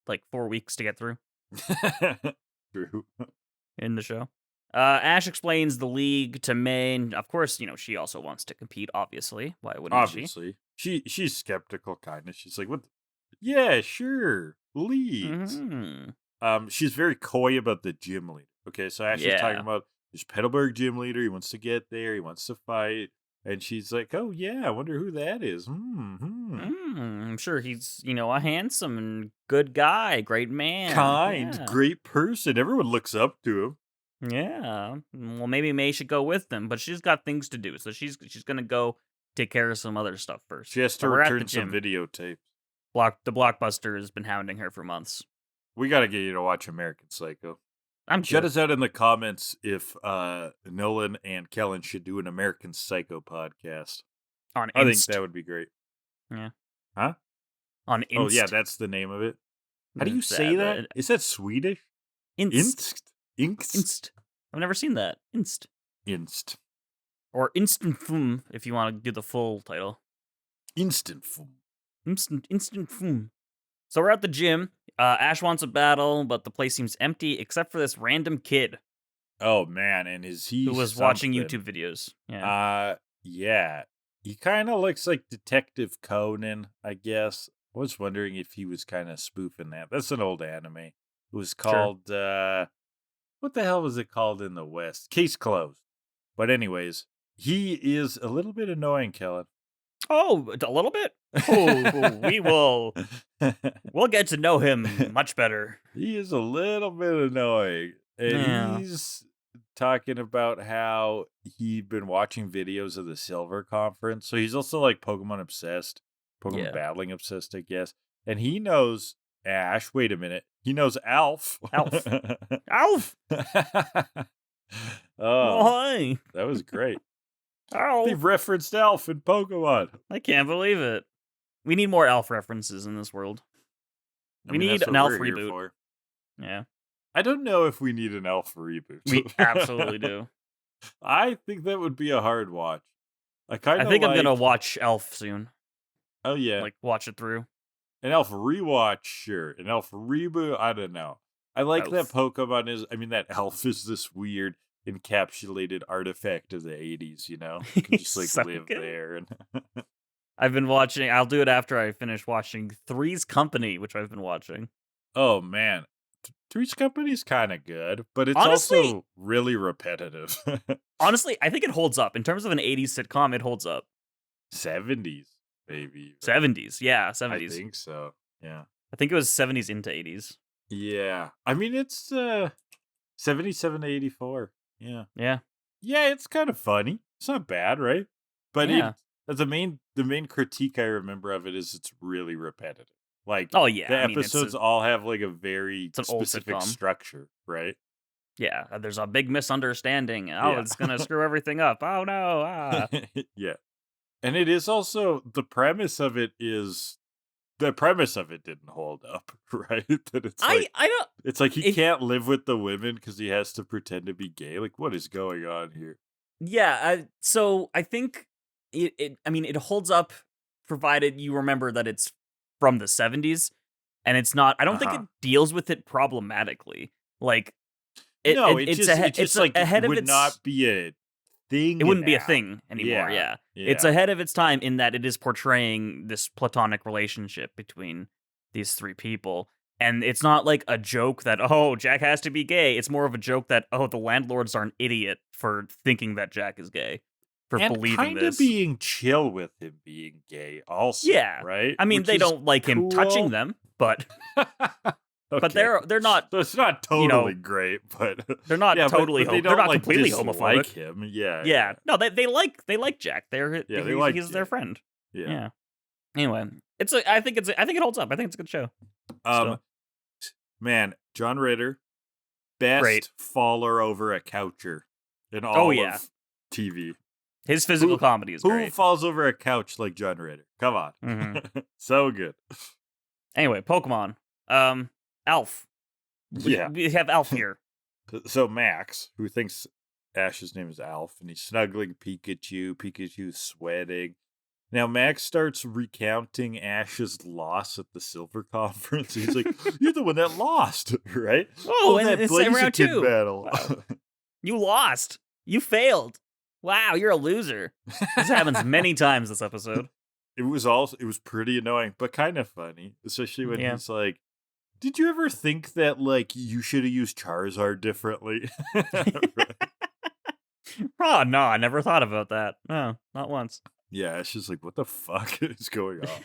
S2: like 4 weeks to get through
S1: True.
S2: in the show. Ash explains the league to May, and of course, she also wants to compete, obviously. Why wouldn't
S1: Obviously. She's skeptical, kind of. She's like, what? Yeah, sure. Leagues.
S2: Mm-hmm.
S1: She's very coy about the gym leader. Okay, so Ash is talking
S2: Yeah.
S1: about this Petalburg gym leader. He wants to get there. He wants to fight. And she's like, oh, yeah, I wonder who that is.
S2: I'm sure he's, a handsome and good guy, great man.
S1: Kind,
S2: Yeah.
S1: great person. Everyone looks up to him.
S2: Yeah. Well, maybe May should go with them, but she's got things to do, so she's gonna go take care of some other stuff first.
S1: She has to
S2: But we're at the
S1: return some
S2: gym.
S1: videotapes.
S2: The Blockbuster has been hounding her for months.
S1: We got to get you to watch American Psycho.
S2: I'm
S1: Shut
S2: sure.
S1: us out in the comments if Nolan and Kellan should do an American Psycho podcast.
S2: On
S1: I think
S2: Inst.
S1: that would be great.
S2: Yeah.
S1: Huh?
S2: On Inst.
S1: Oh, yeah, that's the name of it. How do you say that? Is that Swedish?
S2: Inst.
S1: Inst?
S2: Inst. I've never seen that. Inst.
S1: Inst.
S2: Or Instant if you want to do the full title.
S1: Instant foom.
S2: Instant. So we're at the gym. Ash wants a battle, but the place seems empty except for this random kid.
S1: Oh, man, and is he
S2: who was watching YouTube videos. Yeah.
S1: Yeah. He kind of looks like Detective Conan, I guess. I was wondering if he was kind of spoofing that. That's an old anime. It was called, what the hell was it called in the West? Case Closed. But anyways, he is a little bit annoying, Kellan.
S2: Oh, a little bit? Oh, we'll get to know him much better.
S1: He is a little bit annoying. And he's talking about how he'd been watching videos of the Silver Conference. So he's also like Pokemon obsessed, Pokemon battling obsessed, I guess. And he knows Ash. Wait a minute. He knows Alf.
S2: Alf. Alf!
S1: Oh,
S2: hi.
S1: that was great.
S2: Alf.
S1: They've referenced Alf in Pokemon.
S2: I can't believe it. We need more Alf references in this world. We need an Alf reboot. Yeah.
S1: I don't know if we need an Elf reboot.
S2: We absolutely do.
S1: I think that would be a hard watch. I
S2: think I'm gonna watch Elf soon.
S1: Oh yeah,
S2: like watch it through.
S1: An Elf rewatch, sure. An Elf reboot, I don't know. I like that Pokemon is. I mean, that Elf is this weird encapsulated artifact of the '80s. You know, you can just like live there. And
S2: I've been watching. I'll do it after I finish watching Three's Company, which I've been watching.
S1: Oh man. Three's Company is kind of good, but it's
S2: honestly,
S1: also really repetitive.
S2: Honestly, I think it holds up. In terms of an 80s sitcom, it holds up.
S1: 70s, maybe.
S2: 70s, yeah, 70s.
S1: I think so, yeah.
S2: I think it was 70s into 80s.
S1: Yeah. I mean, it's 77 to 84. Yeah.
S2: Yeah.
S1: Yeah, it's kind of funny. It's not bad, right? But the main critique I remember of it is it's really repetitive. Like,
S2: oh yeah,
S1: the episodes all have like a very specific structure, right?
S2: Yeah, there's a big misunderstanding. Oh, it's gonna screw everything up. Oh no!
S1: Yeah, and it is also the premise of it didn't hold up, right? That it's like,
S2: I don't.
S1: It's like he can't live with the women because he has to pretend to be gay. Like, what is going on here?
S2: Yeah, so I think it holds up, provided you remember that it's from the 70s, and it's not. I don't think it deals with it problematically. Like,
S1: it's just like ahead of its. Would not be a thing.
S2: It wouldn't be a
S1: now.
S2: thing anymore, yeah.
S1: Yeah.
S2: It's ahead of its time in that it is portraying this platonic relationship between these three people. And it's not like a joke that, oh, Jack has to be gay. It's more of a joke that, oh, the landlords are an idiot for thinking that Jack is gay, for
S1: and
S2: believing
S1: kind of
S2: this.
S1: being chill with him being gay also,
S2: Yeah.
S1: right?
S2: I mean,
S1: Which
S2: they
S1: is
S2: don't like him touching
S1: cool.
S2: them, but
S1: Okay.
S2: they're not.
S1: So it's not totally great, but
S2: They're not totally.
S1: But they
S2: they're
S1: don't
S2: not completely
S1: dislike
S2: homophobic.
S1: him. Yeah.
S2: Yeah. No, they like Jack. He's their friend. Yeah. Anyway, I think it holds up. I think it's a good show.
S1: Man, John Ritter, best
S2: Great.
S1: faller over a coucher in all of TV.
S2: His physical comedy is great.
S1: Who falls over a couch like John Ritter? Come on.
S2: Mm-hmm.
S1: So good.
S2: Anyway, Pokemon. Alf. We have Alf here.
S1: So Max, who thinks Ash's name is Alf, and he's snuggling Pikachu. Pikachu's sweating. Now Max starts recounting Ash's loss at the Silver Conference. He's like, "You're the one that lost, right?
S2: Oh, and
S1: that
S2: it's
S1: Blaziken
S2: round 2
S1: battle.
S2: Wow. You lost. You failed. Wow, you're a loser." This happens many times this episode.
S1: It was pretty annoying, but kind of funny, especially when he's like, "Did you ever think that like you should have used Charizard differently?"
S2: Oh no, I never thought about that. No, not once.
S1: Yeah, it's just like, what the fuck is going on?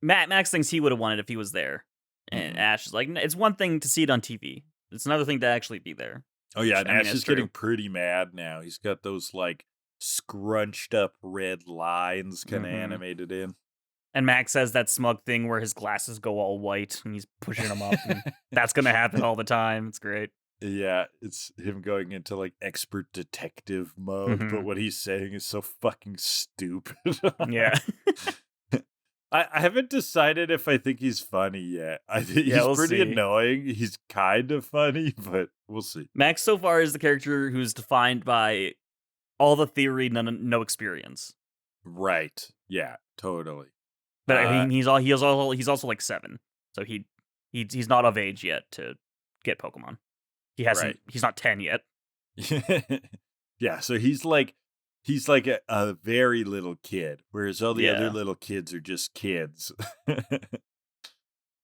S2: Max thinks he would have won it if he was there, and Ash is like, "It's one thing to see it on TV. It's another thing to actually be there."
S1: Oh yeah,
S2: and
S1: Ash is getting pretty mad now. He's got those like scrunched up red lines kind of animated in.
S2: And Max says that smug thing where his glasses go all white and he's pushing them up. And that's going to happen all the time. It's great.
S1: Yeah, it's him going into like expert detective mode, but what he's saying is so fucking stupid.
S2: Yeah.
S1: I haven't decided if I think he's funny yet. I think he's pretty annoying. He's kind of funny, but we'll see.
S2: Max so far is the character who's defined by all the theory, no experience.
S1: Right. Yeah, totally.
S2: But I mean, he's also like 7, so he's not of age yet to get Pokemon. He hasn't. He's not 10 yet.
S1: Yeah, so he's like a very little kid, whereas all the other little kids are just kids.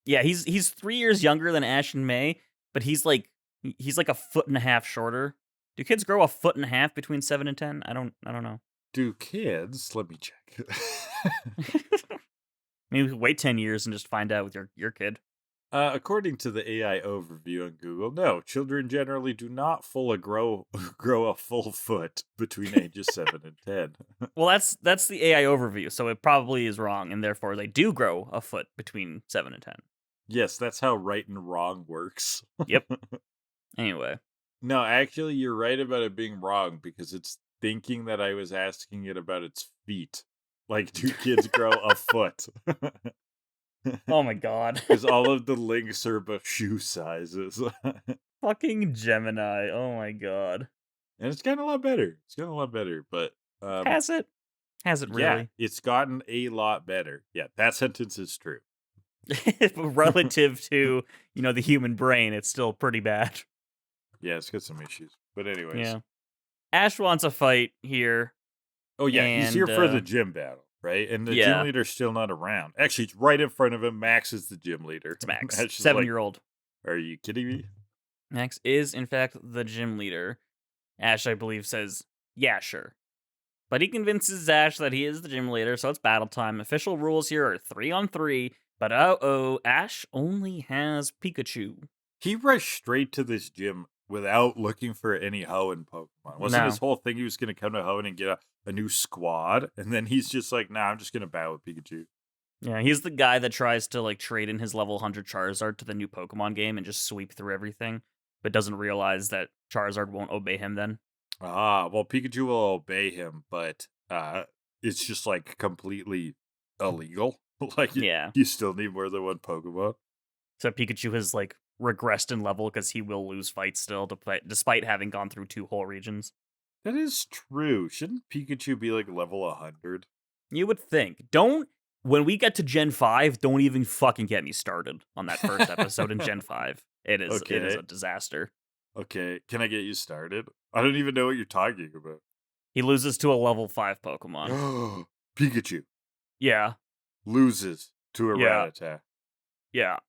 S2: Yeah, he's 3 years younger than Ash and May, but he's like a foot and a half shorter. Do kids grow a foot and a half between 7 and 10? I don't know.
S1: Do kids? Let me check.
S2: Maybe we could wait 10 years and just find out with your kid.
S1: According to the AI overview on Google, no, children generally do not grow a full foot between ages 7 and 10.
S2: Well, that's the AI overview, so it probably is wrong, and therefore they do grow a foot between 7 and 10.
S1: Yes, that's how right and wrong works.
S2: Yep. Anyway.
S1: No, actually, you're right about it being wrong, because it's thinking that I was asking it about its feet. Like, do kids grow a foot?
S2: Oh my god.
S1: Because all of the links are about shoe sizes.
S2: Fucking Gemini. Oh my god.
S1: And it's gotten a lot better. But
S2: has it? Has it really?
S1: Yeah, it's gotten a lot better. Yeah, that sentence is true.
S2: Relative to, the human brain, it's still pretty bad.
S1: Yeah, it's got some issues. But anyways.
S2: Yeah. Ash wants a fight here.
S1: Oh yeah, he's here for the gym battle. Right? And the gym leader's still not around. Actually, it's right in front of him. Max is the gym leader.
S2: It's Max.
S1: Max
S2: 7-year-old.
S1: Are you kidding me?
S2: Max is, in fact, the gym leader. Ash, I believe, says, yeah, sure. But he convinces Ash that he is the gym leader, so it's battle time. Official rules here are 3-on-3, but Ash only has Pikachu.
S1: He rushed straight to this gym without looking for any Hoenn Pokemon. Wasn't his whole thing he was going to come to Hoenn and get a new squad? And then he's just like, nah, I'm just going to battle with Pikachu.
S2: Yeah, he's the guy that tries to like trade in his level 100 Charizard to the new Pokemon game and just sweep through everything, but doesn't realize that Charizard won't obey him then.
S1: Well, Pikachu will obey him, but it's just like completely illegal. Like, you still need more than one Pokemon.
S2: So Pikachu has like regressed in level because he will lose fights still, despite having gone through 2 whole regions.
S1: That is true. Shouldn't Pikachu be like level 100?
S2: You would think. When we get to Gen 5, don't even fucking get me started on that first episode in Gen 5. It is a disaster.
S1: Okay, can I get you started? I don't even know what you're talking about.
S2: He loses to a level 5 Pokemon.
S1: Pikachu
S2: Yeah.
S1: loses to a
S2: Yeah.
S1: Rattata.
S2: Yeah.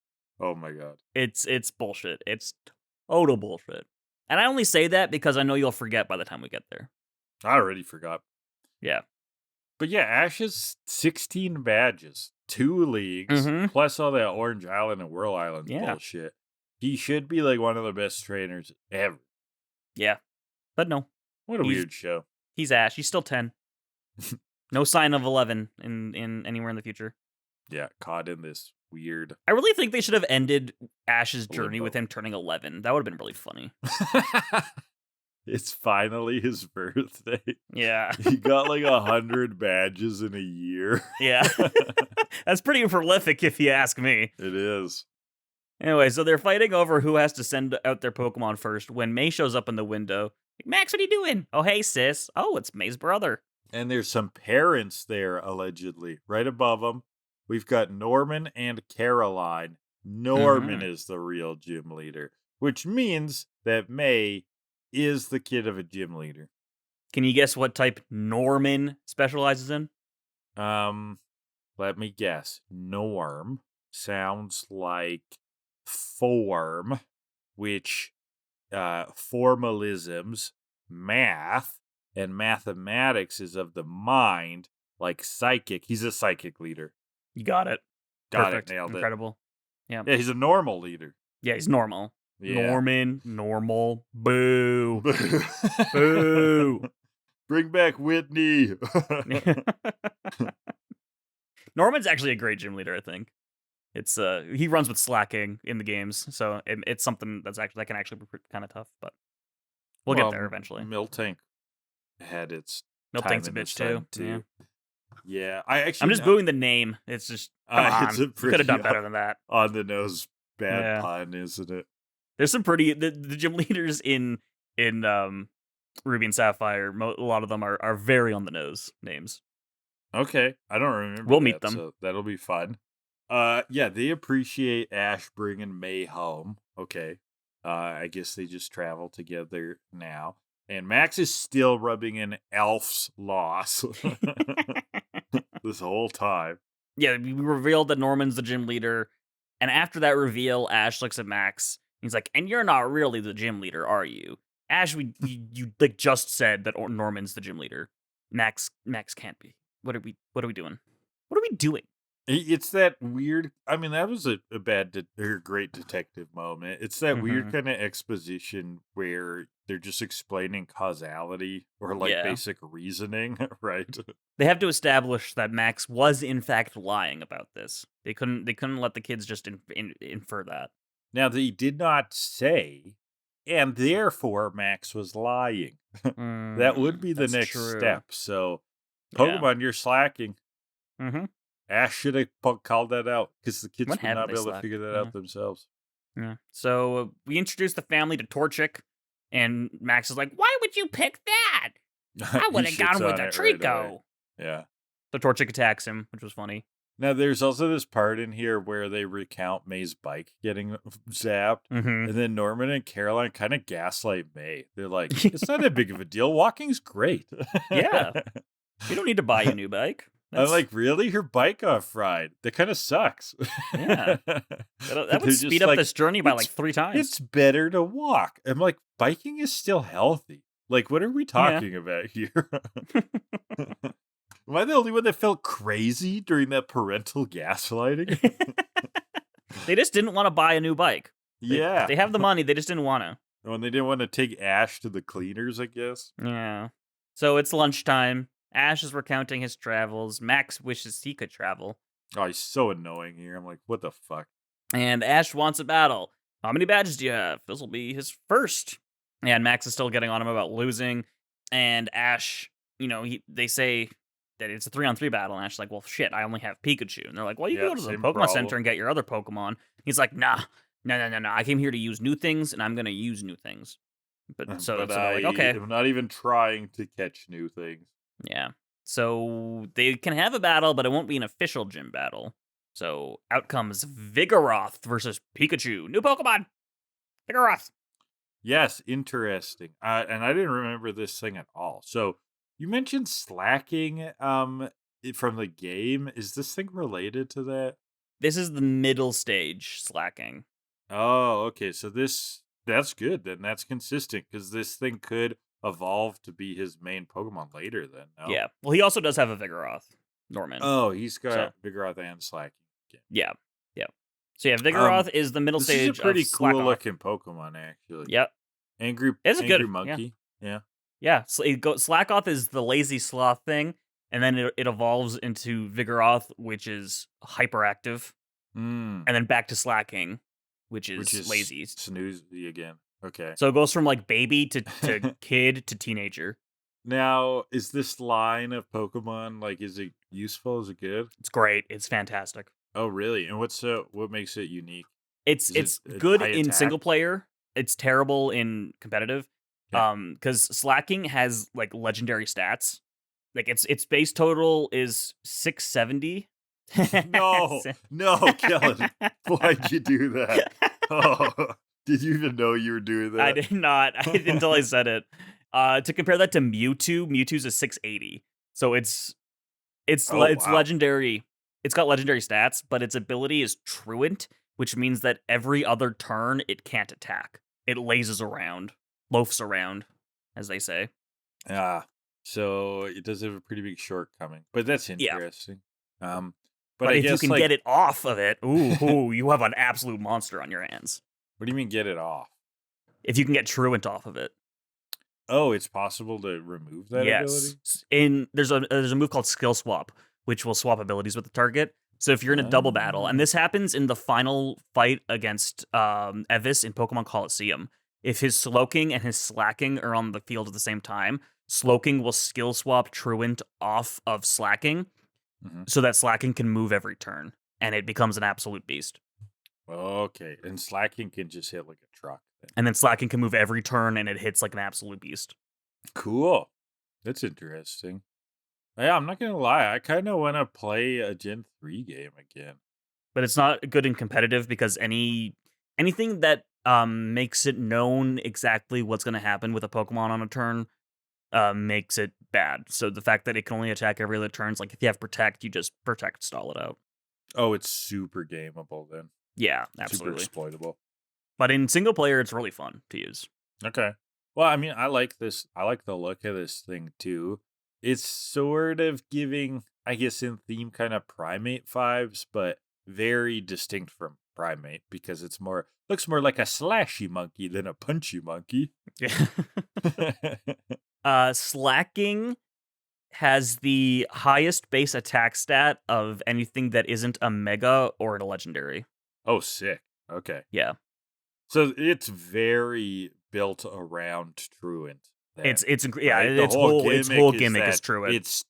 S1: Oh my god.
S2: It's bullshit. It's total bullshit. And I only say that because I know you'll forget by the time we get there.
S1: I already forgot.
S2: Yeah.
S1: But yeah, Ash has 16 badges, 2 leagues, plus all that Orange Island and Whirl Island bullshit. He should be like one of the best trainers ever.
S2: Yeah. But no.
S1: What a weird show.
S2: He's Ash. He's still 10. No sign of 11 in anywhere in the future.
S1: Yeah, caught in this weird.
S2: I really think they should have ended Ash's journey with him turning 11. That would have been really funny.
S1: It's finally his birthday.
S2: Yeah.
S1: He got like 100 badges in a year.
S2: Yeah. That's pretty prolific if you ask me.
S1: It is.
S2: Anyway, so they're fighting over who has to send out their Pokemon first when May shows up in the window. Like, Max, what are you doing? Oh, hey, sis. Oh, it's May's brother.
S1: And there's some parents there, allegedly. Right above them, we've got Norman and Caroline. Norman is the real gym leader, which means that May is the kid of a gym leader.
S2: Can you guess what type Norman specializes in?
S1: Let me guess. Norm sounds like form, which formalisms, math, and mathematics is of the mind, like psychic. He's a psychic leader.
S2: You got it.
S1: Got
S2: Perfect.
S1: it. Nailed it.
S2: Incredible. Yeah.
S1: Yeah, he's a normal leader.
S2: Yeah, he's normal.
S1: Yeah.
S2: Norman, normal, boo. Boo.
S1: Bring back Whitney.
S2: Norman's actually a great gym leader, I think. It's he runs with slacking in the games, so it's something that can actually be kind of tough, but we'll get there eventually.
S1: Miltank had its
S2: Miltank's a bitch too.
S1: Yeah.
S2: I'm just booing the name. It's just we could have done better than that.
S1: On the nose bad pun, isn't it?
S2: There's some pretty the gym leaders in Ruby and Sapphire. A lot of them are very on the nose names.
S1: Okay, I don't remember.
S2: We'll meet them,
S1: so that'll be fun. Yeah, they appreciate Ash bringing May home. Okay, I guess they just travel together now. And Max is still rubbing in Elf's loss this whole time.
S2: Yeah, we revealed that Norman's the gym leader, and after that reveal, Ash looks at Max. He's like, "And you're not really the gym leader, are you?" Ash, you like just said that Norman's the gym leader. Max can't be. What are we doing? What are we doing?
S1: It's that weird. I mean, that was a great detective moment. It's that weird kind of exposition where they're just explaining causality or like basic reasoning, right?
S2: They have to establish that Max was in fact lying about this. They couldn't let the kids just infer that.
S1: Now they did not say, and therefore Max was lying. That would be the next step. So, Pokemon, you're slacking. Ash should have called that out because the kids would not be able to figure that out themselves.
S2: Yeah. So we introduced the family to Torchic, and Max is like, "Why would you pick that? I would have gone with a Trico."
S1: Yeah.
S2: So Torchic attacks him, which was funny.
S1: Now, there's also this part in here where they recount May's bike getting zapped, and then Norman and Caroline kind of gaslight May. They're like, "It's not that big of a deal. Walking's great."
S2: Yeah. You don't need to buy a new bike.
S1: I'm like, really? Her bike got fried. That kind of sucks.
S2: Yeah. That would speed up this journey by like 3 times.
S1: It's better to walk. I'm like, biking is still healthy. Like, what are we talking about here? Am I the only one that felt crazy during that parental gaslighting?
S2: They just didn't want to buy a new bike.
S1: Yeah.
S2: They have the money. They just didn't want to.
S1: Oh, and they didn't want to take Ash to the cleaners, I guess.
S2: Yeah. So it's lunchtime. Ash is recounting his travels. Max wishes he could travel.
S1: Oh, he's so annoying here. I'm like, what the fuck?
S2: And Ash wants a battle. How many badges do you have? This will be his first. And Max is still getting on him about losing. And Ash, they say that it's a 3-on-3 battle. And Ash's like, well, shit, I only have Pikachu. And they're like, well, you can go to the Pokemon Center and get your other Pokemon. He's like, no. I came here to use new things, and I'm going to use new things. But they're like, okay.
S1: I'm not even trying to catch new things.
S2: Yeah. So they can have a battle, but it won't be an official gym battle. So out comes Vigoroth versus Pikachu. New Pokemon! Vigoroth!
S1: Yes, interesting. And I didn't remember this thing at all. So you mentioned slacking from the game. Is this thing related to that?
S2: This is the middle stage slacking.
S1: Oh, okay. So that's good then. That's consistent because this thing could evolve to be his main Pokemon later then, no?
S2: Yeah. Well, he also does have a Vigoroth, Norman.
S1: Oh, he's
S2: So
S1: got Vigoroth and Slacking. Okay.
S2: yeah. Yeah. So yeah, Vigoroth is the middle
S1: This
S2: stage
S1: is a pretty
S2: of Slack
S1: cool
S2: Off.
S1: looking Pokemon, actually.
S2: Yep.
S1: Angry
S2: It's a good
S1: Monkey. Yeah.
S2: Yeah. So Slack Off is the lazy sloth thing, and then it evolves into Vigoroth, which is hyperactive,
S1: Mm.
S2: and then back to slacking, which
S1: Which
S2: is
S1: is
S2: lazy.
S1: snoozy again. Okay.
S2: So it goes from like baby to kid to teenager.
S1: Now, is this line of Pokemon like is it useful? Is it good?
S2: It's great. It's fantastic.
S1: Oh, really? And what makes it unique?
S2: It's
S1: Is it
S2: good
S1: high
S2: in
S1: attack?
S2: single player. It's terrible in competitive.
S1: Okay.
S2: Because slacking has like legendary stats. Like its base total is 670.
S1: No, Kellan. Why'd you do that? Oh, did you even know you were doing that?
S2: I did not. I didn't until I said it. To compare that to Mewtwo's a 680. So it's
S1: Wow.
S2: legendary. It's got legendary stats, but its ability is Truant, which means that every other turn it can't attack. It lazes around, loafs around, as they say.
S1: So it does have a pretty big shortcoming, but that's
S2: Yeah.
S1: interesting.
S2: But
S1: I
S2: if
S1: guess
S2: you can
S1: like,
S2: get it off of it, ooh, you have an absolute monster on your hands.
S1: what do you mean get it off?
S2: If you can get Truant off of it.
S1: Oh, it's possible to remove that ability?
S2: There's a move called Skill Swap, which will swap abilities with the target. So if you're in a double battle, and this happens in the final fight against Evis in Pokemon Coliseum, if his Slowking and his Slacking are on the field at the same time, Slowking will skill swap Truant off of Slacking, so that Slacking can move every turn, and it becomes an absolute beast.
S1: Okay, and Slacking can just hit like a truck.
S2: And then Slacking can move every turn, and it hits like an absolute beast.
S1: Cool. That's interesting. Yeah, I'm not gonna lie. I kind of want to play a Gen 3 game again.
S2: But it's not good in competitive because anything that makes it known exactly what's going to happen with a Pokemon on a turn makes it bad. So the fact that it can only attack every other turn, like if you have Protect, you just Protect stall it out.
S1: Oh, it's super gameable then.
S2: Yeah, absolutely.
S1: Super exploitable.
S2: But in single player, it's really fun to use.
S1: Okay. Well, I mean, I like this. I like the look of this thing too. It's sort of giving, I guess, in theme kind of primate vibes, but very distinct from primate because it's looks more like a slashy monkey than a punchy monkey.
S2: Slacking has the highest base attack stat of anything that isn't a mega or a legendary.
S1: Oh, sick. Okay.
S2: Yeah.
S1: So it's very built around Truant.
S2: Its
S1: whole
S2: whole gimmick is Truant.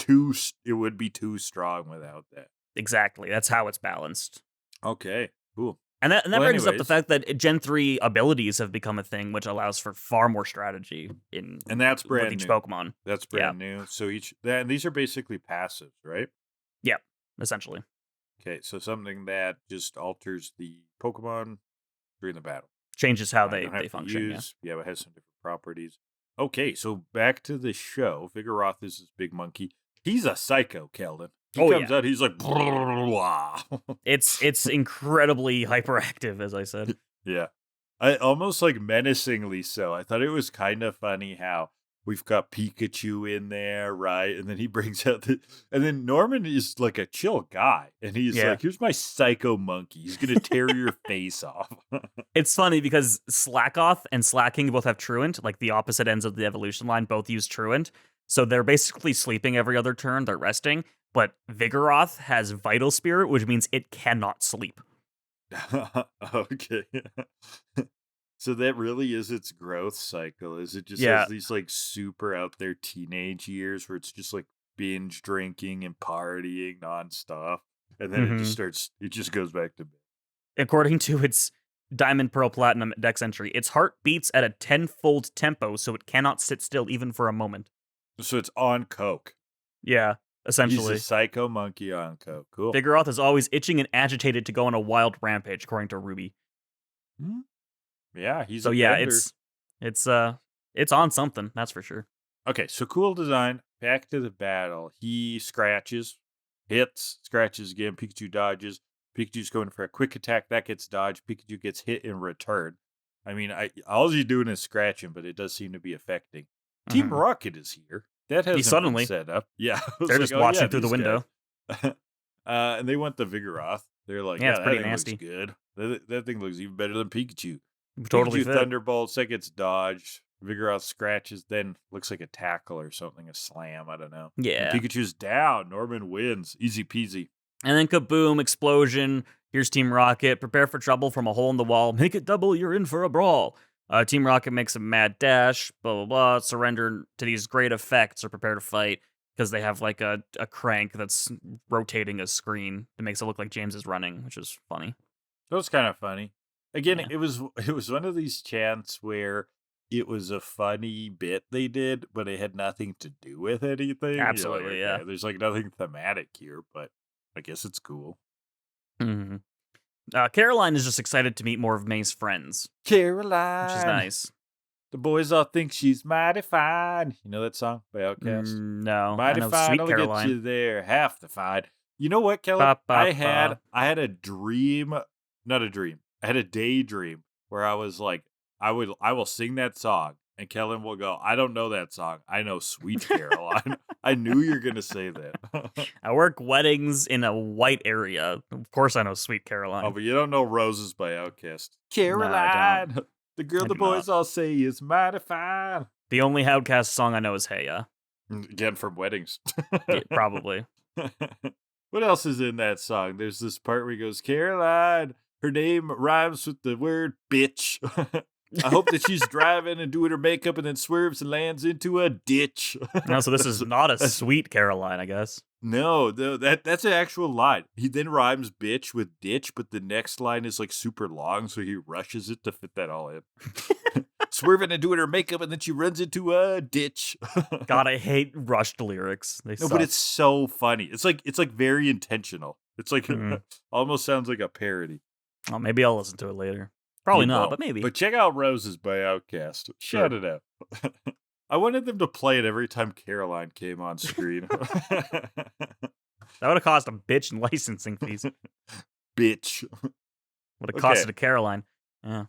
S1: It would be too strong without that.
S2: Exactly. That's how it's balanced.
S1: Okay, cool.
S2: And that brings up the fact that Gen 3 abilities have become a thing, which allows for far more strategy
S1: and that's brand
S2: with each
S1: new.
S2: Pokemon.
S1: That's brand new. So these are basically passives, right?
S2: Yeah, essentially.
S1: Okay, so something that just alters the Pokemon during the battle.
S2: Changes how they function.
S1: Yeah, it has some different properties. Okay, so back to the show. Vigoroth is this big monkey. He's a psycho, Kellan. He comes out, he's like, blah.
S2: It's incredibly hyperactive, as I said.
S1: Yeah. I almost like menacingly so. I thought it was kind of funny how we've got Pikachu in there, right? And then he brings out and then Norman is like a chill guy. And he's like, here's my psycho monkey. He's going to tear your face off.
S2: It's funny because Slackoth and Slacking both have Truant, like the opposite ends of the evolution line, both use Truant. So they're basically sleeping every other turn. They're resting. But Vigoroth has Vital Spirit, which means it cannot sleep.
S1: Okay. So that really is its growth cycle. Is it just has these like super out there teenage years where it's just like binge drinking and partying nonstop, and then it just goes back to bed.
S2: According to its Diamond, Pearl, Platinum Dex entry, its heart beats at a 10-fold tempo, so it cannot sit still even for a moment.
S1: So it's on coke.
S2: Yeah, essentially.
S1: He's a psycho monkey on coke. Cool.
S2: Vigoroth is always itching and agitated to go on a wild rampage, according to Ruby.
S1: Yeah, he's
S2: so
S1: a
S2: yeah,
S1: bender.
S2: It's on something, that's for sure.
S1: Okay, so cool design. Back to the battle. He scratches, hits, scratches again. Pikachu dodges. Pikachu's going for a quick attack. That gets dodged. Pikachu gets hit in return. I mean, all he's doing is scratching, but it does seem to be affecting. Team Rocket is here. That hasn't been set up. Yeah.
S2: They're just watching through the window.
S1: And they want the Vigoroth. They're like,
S2: yeah, it's pretty
S1: that
S2: nasty.
S1: Looks good. That thing looks even better than Pikachu.
S2: Totally
S1: Pikachu Thunderbolts, that gets dodged. Vigoroth scratches, then looks like a tackle or something, a slam, I don't know.
S2: Yeah.
S1: And Pikachu's down. Norman wins. Easy peasy.
S2: And then kaboom, explosion. Here's Team Rocket. Prepare for trouble from a hole in the wall. Make it double, you're in for a brawl. Team Rocket makes a mad dash, blah, blah, blah. Surrender to these great effects or prepare to fight because they have like a crank that's rotating a screen that makes it look like James is running, which is funny.
S1: That was kind of funny. Again, it was one of these chants where it was a funny bit they did, but it had nothing to do with anything.
S2: Absolutely,
S1: yeah. There's like nothing thematic here, but I guess it's cool.
S2: Mm-hmm. Caroline is just excited to meet more of May's friends.
S1: Caroline.
S2: Which is nice.
S1: The boys all think she's mighty fine. You know that song by Outkast?
S2: No.
S1: Mighty
S2: I know
S1: fine,
S2: Sweet
S1: I'll
S2: Caroline.
S1: get you there. Half the fine. You know what, Kellan? I had a dream. Not a dream. I had a daydream where I was like, I will sing that song. And Kellan will go, I don't know that song. I know Sweet Caroline. I knew you were going to say that.
S2: I work weddings in a white area. Of course I know Sweet Caroline.
S1: Oh, but you don't know Roses by Outkast.
S2: Caroline.
S1: No, the girl the boys all say is mighty fine.
S2: The only Outkast song I know is Hey Ya.
S1: Again, from weddings.
S2: Yeah, probably.
S1: What else is in that song? There's this part where he goes, Caroline, her name rhymes with the word bitch. I hope that she's driving and doing her makeup and then swerves and lands into a ditch.
S2: No, so this is not a Sweet Caroline, I guess.
S1: No, that's an actual line. He then rhymes bitch with ditch, but the next line is like super long, so he rushes it to fit that all in. Swerving and doing her makeup, and then she runs into a ditch.
S2: God, I hate rushed lyrics. They suck.
S1: But it's so funny. It's like very intentional. It's like almost sounds like a parody.
S2: Oh, maybe I'll listen to it later. Probably not, but maybe.
S1: But check out Roses by Outkast. Shout it out. I wanted them to play it every time Caroline came on screen.
S2: That would have cost a bitch in licensing fees.
S1: Bitch.
S2: Would have costed a Caroline. Yeah.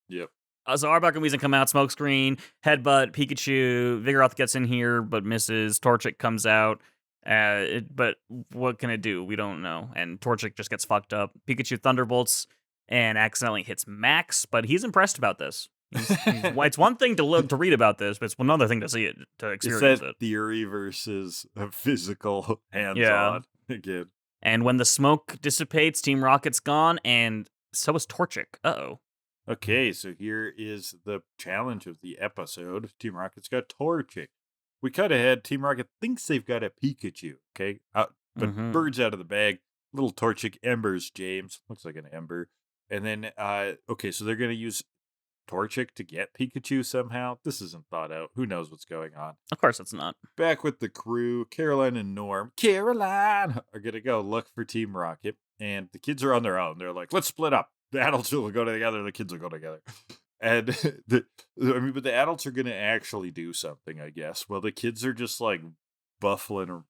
S1: Yep.
S2: So Arbok and Weezing come out, smokescreen, headbutt, Pikachu, Vigoroth gets in here, but misses. Torchic comes out, but what can it do? We don't know. And Torchic just gets fucked up. Pikachu thunderbolts and accidentally hits Max, but he's impressed about this. It's one thing to read about this, but it's another thing to see it, to experience it.
S1: Theory versus physical hands-on again.
S2: And when the smoke dissipates, Team Rocket's gone, and so is Torchic. Uh-oh.
S1: Okay, so here is the challenge of the episode. Team Rocket's got Torchic. We cut ahead. Team Rocket thinks they've got a Pikachu, okay? But bird's out of the bag. Little Torchic embers, James. Looks like an ember. And then, so they're going to use Torchic to get Pikachu somehow. This isn't thought out. Who knows what's going on?
S2: Of course it's not.
S1: Back with the crew, Caroline and Norm. Caroline are going to go look for Team Rocket. And the kids are on their own. They're like, let's split up. The adults will go together. The kids will go together. And but the adults are going to actually do something, I guess. Well, the kids are just like buffling or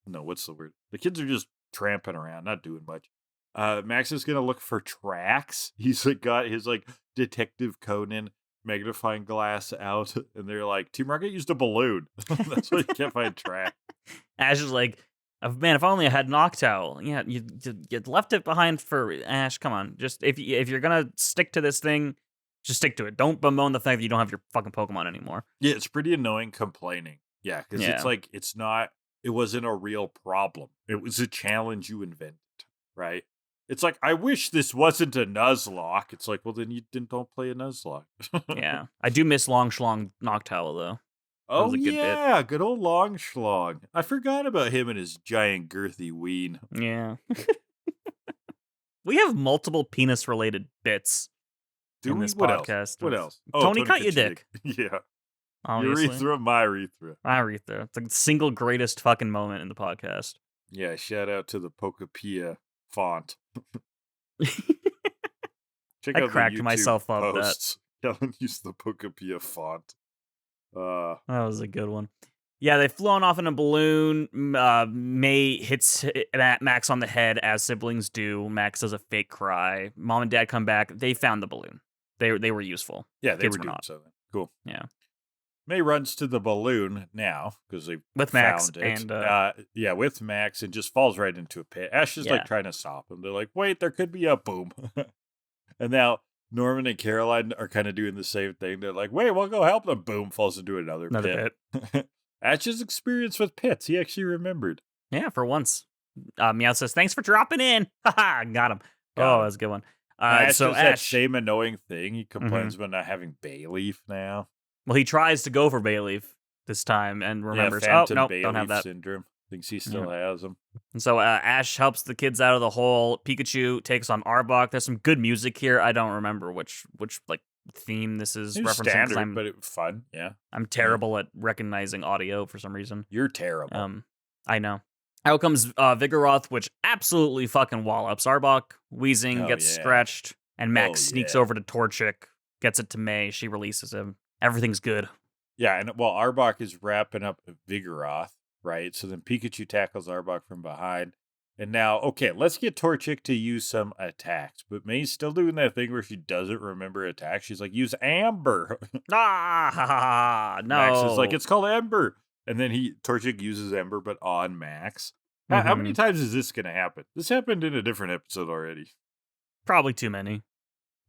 S1: no, what's the word? The kids are just tramping around, not doing much. Max is going to look for tracks. He's like got his like Detective Conan magnifying glass out, and they're like, Team Rocket used a balloon. That's why you can't find track.
S2: Ash is like, man, if only I had Noctowl. Yeah, you left it behind for Ash. Come on, just if you're gonna stick to this thing, just stick to it. Don't bemoan the fact that you don't have your fucking Pokemon anymore.
S1: Yeah, it's pretty annoying complaining. Yeah, because it's like it wasn't a real problem. It was a challenge you invented, right? It's like, I wish this wasn't a Nuzlocke. It's like, well, then don't play a Nuzlocke.
S2: Yeah. I do miss Long Schlong Noctowl, though.
S1: Oh, yeah. Good old Long Schlong. I forgot about him and his giant girthy ween.
S2: Yeah. We have multiple penis-related bits in this podcast.
S1: What else?
S2: Tony cut your dick.
S1: Yeah.
S2: Obviously.
S1: Your urethra, my urethra.
S2: My urethra. It's the single greatest fucking moment in the podcast.
S1: Yeah, shout out to the Pokémon font.
S2: I cracked myself up
S1: posts. Kellan used the Pokepia font.
S2: That was a good one. Yeah, they've flown off in a balloon. May hits Max on the head, as siblings do. Max does a fake cry. Mom and Dad come back. They found the balloon. They were useful.
S1: Yeah, they
S2: Kids
S1: were doing
S2: not.
S1: something. Cool.
S2: Yeah.
S1: May runs to the balloon now because they
S2: With Max
S1: found it.
S2: and
S1: yeah, with Max, and just falls right into a pit. Ash is like trying to stop him. They're like, wait, there could be a boom. And now Norman and Caroline are kind of doing the same thing. They're like, wait, we'll go help them. Boom, falls into another pit. Ash's experience with pits. He actually remembered.
S2: Yeah, for once. Meow says, thanks for dropping in. Haha, got him. That's a good one.
S1: Ash
S2: so
S1: does that same annoying thing. He complains about not having Bayleaf now.
S2: Well, he tries to go for Bayleaf this time and remembers,
S1: Phantom
S2: nope,
S1: Bayleaf
S2: don't have that.
S1: syndrome. Thinks he still has him.
S2: And so Ash helps the kids out of the hole. Pikachu takes on Arbok. There's some good music here. I don't remember which like theme this is referencing.
S1: Standard, but it was fun. Yeah.
S2: I'm terrible at recognizing audio for some reason.
S1: You're terrible.
S2: I know. Out comes Vigoroth, which absolutely fucking wallops Arbok. Wheezing gets scratched, and Max sneaks over to Torchic, gets it to May. She releases him. Everything's good.
S1: Yeah, and while Arbok is wrapping up Vigoroth, right? So then Pikachu tackles Arbok from behind. And now, okay, let's get Torchic to use some attacks. But May's still doing that thing where she doesn't remember attacks. She's like, use Amber.
S2: No.
S1: Max is like, it's called Ember. And then Torchic uses Ember, but on Max. How many times is this going to happen? This happened in a different episode already.
S2: Probably too many.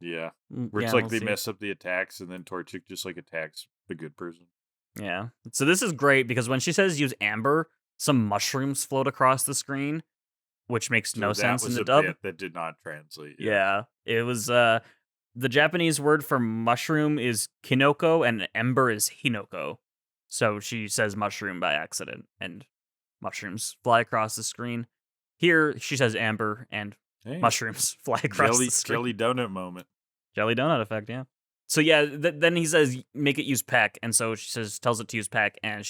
S1: Yeah. Where it's like they mess up the attacks and then Torchic just like attacks the good person.
S2: Yeah. So this is great because when she says use Amber, some mushrooms float across the screen, which makes no sense in the dub.
S1: That did not translate.
S2: Yeah. It was the Japanese word for mushroom is kinoko and ember is hinoko. So she says mushroom by accident and mushrooms fly across the screen. Here she says amber and mushrooms fly across the screen.
S1: Jelly donut moment.
S2: Jelly donut effect, yeah. So yeah, then he says make it use peck, and so she tells it to use peck, and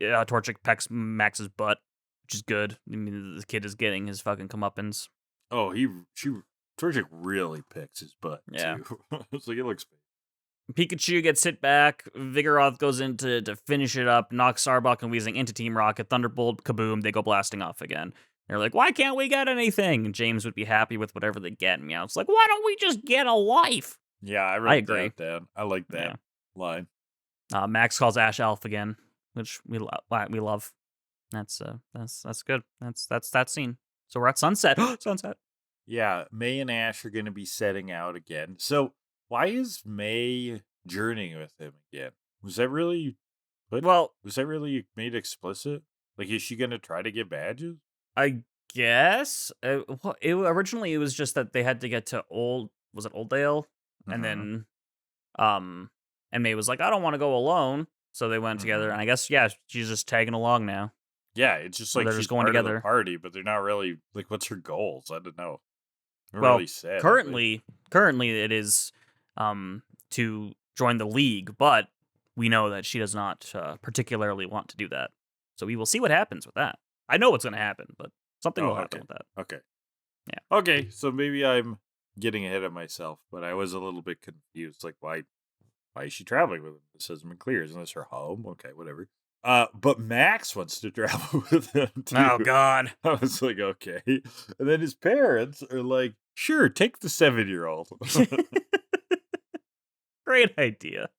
S2: Torchic pecks Max's butt, which is good. I mean, the kid is getting his fucking comeuppance.
S1: Oh, Torchic really picks his butt too. It's like it looks big.
S2: Pikachu gets hit back. Vigoroth goes in to finish it up, knocks Arbok and Weezing into Team Rocket. Thunderbolt, kaboom, they go blasting off again. They're like, why can't we get anything? And James would be happy with whatever they get. And Meow's like, why don't we just get a life?
S1: Yeah, I agree. I like that line.
S2: Max calls Ash Elf again, which we love. That's good. That's that scene. So we're at sunset. Sunset.
S1: Yeah, May and Ash are going to be setting out again. So why is May journeying with him again? Was that really made explicit? Like, is she going to try to get badges?
S2: I guess. Originally, it was just that they had to get to Oldale? And then, and May was like, I don't want to go alone. So they went together. And I guess, she's just tagging along now.
S1: Yeah, it's just like
S2: they're
S1: she's
S2: just going
S1: part
S2: together.
S1: Of the party, but they're not really, like, what's her goals? I don't know.
S2: Really sad, currently it is to join the league, but we know that she does not particularly want to do that. So we will see what happens with that. I know what's going to happen, but something will happen with that.
S1: Okay.
S2: Yeah.
S1: Okay, so maybe I'm getting ahead of myself, but I was a little bit confused. Like, why is she traveling with him? This hasn't been clear. Isn't this her home? Okay, whatever. But Max wants to travel with him too.
S2: Oh, God.
S1: I was like, okay. And then his parents are like, sure, take the 7-year-old.
S2: Great idea.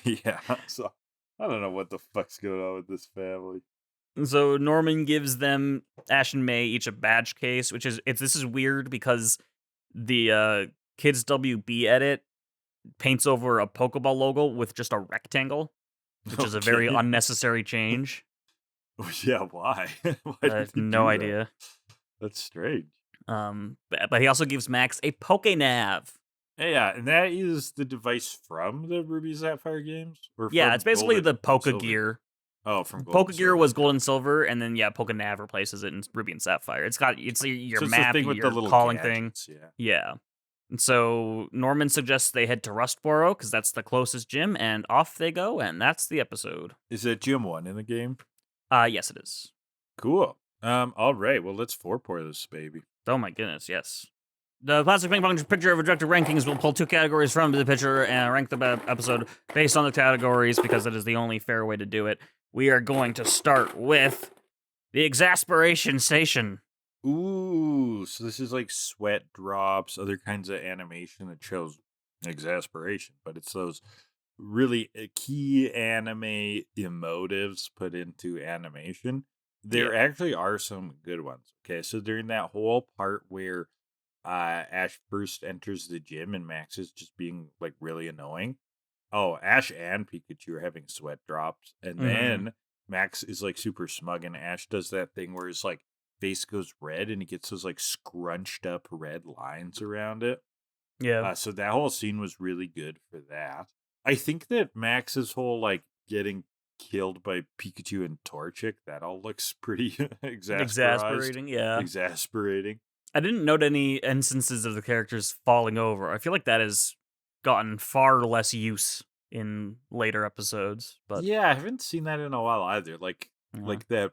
S1: Yeah, so I don't know what the fuck's going on with this family.
S2: So Norman gives them, Ash and May, each a badge case, this is weird because the Kids WB edit paints over a Pokeball logo with just a rectangle, which is a very unnecessary change.
S1: Yeah, why?
S2: I have no idea.
S1: That's strange.
S2: But he also gives Max a Pokenav.
S1: Yeah, and that is the device from the Ruby Sapphire games?
S2: It's basically the Pokegear.
S1: Oh, from
S2: Pokegear was Gold and Silver, and then Pokenav replaces it in Ruby and Sapphire. It's your map,
S1: thing with
S2: your
S1: the little
S2: calling
S1: gadgets,
S2: thing. Yeah. And so Norman suggests they head to Rustboro because that's the closest gym, and off they go, and that's the episode.
S1: Is it Gym 1 in the game?
S2: Yes, it is.
S1: Cool. All right. Well, let's 4-pour this baby.
S2: Oh my goodness, yes. The Plastic Ping Pong Picture of Objective Rankings will pull 2 categories from the picture and rank the episode based on the categories because that is the only fair way to do it. We are going to start with the Exasperation Station.
S1: Ooh, so this is like sweat drops, other kinds of animation that shows exasperation, but it's those really key anime emotives put into animation. There actually are some good ones. Okay, so during that whole part where Ash first enters the gym and Max is just being like really annoying. Oh, Ash and Pikachu are having sweat drops, and then Max is like super smug, and Ash does that thing where his like face goes red and he gets those like scrunched up red lines around it.
S2: Yeah.
S1: So that whole scene was really good for that. I think that Max's whole like getting killed by Pikachu and Torchic, that all looks pretty
S2: Exasperating, yeah.
S1: Exasperating.
S2: I didn't note any instances of the characters falling over. I feel like that has gotten far less use in later episodes. But
S1: yeah, I haven't seen that in a while either. Like that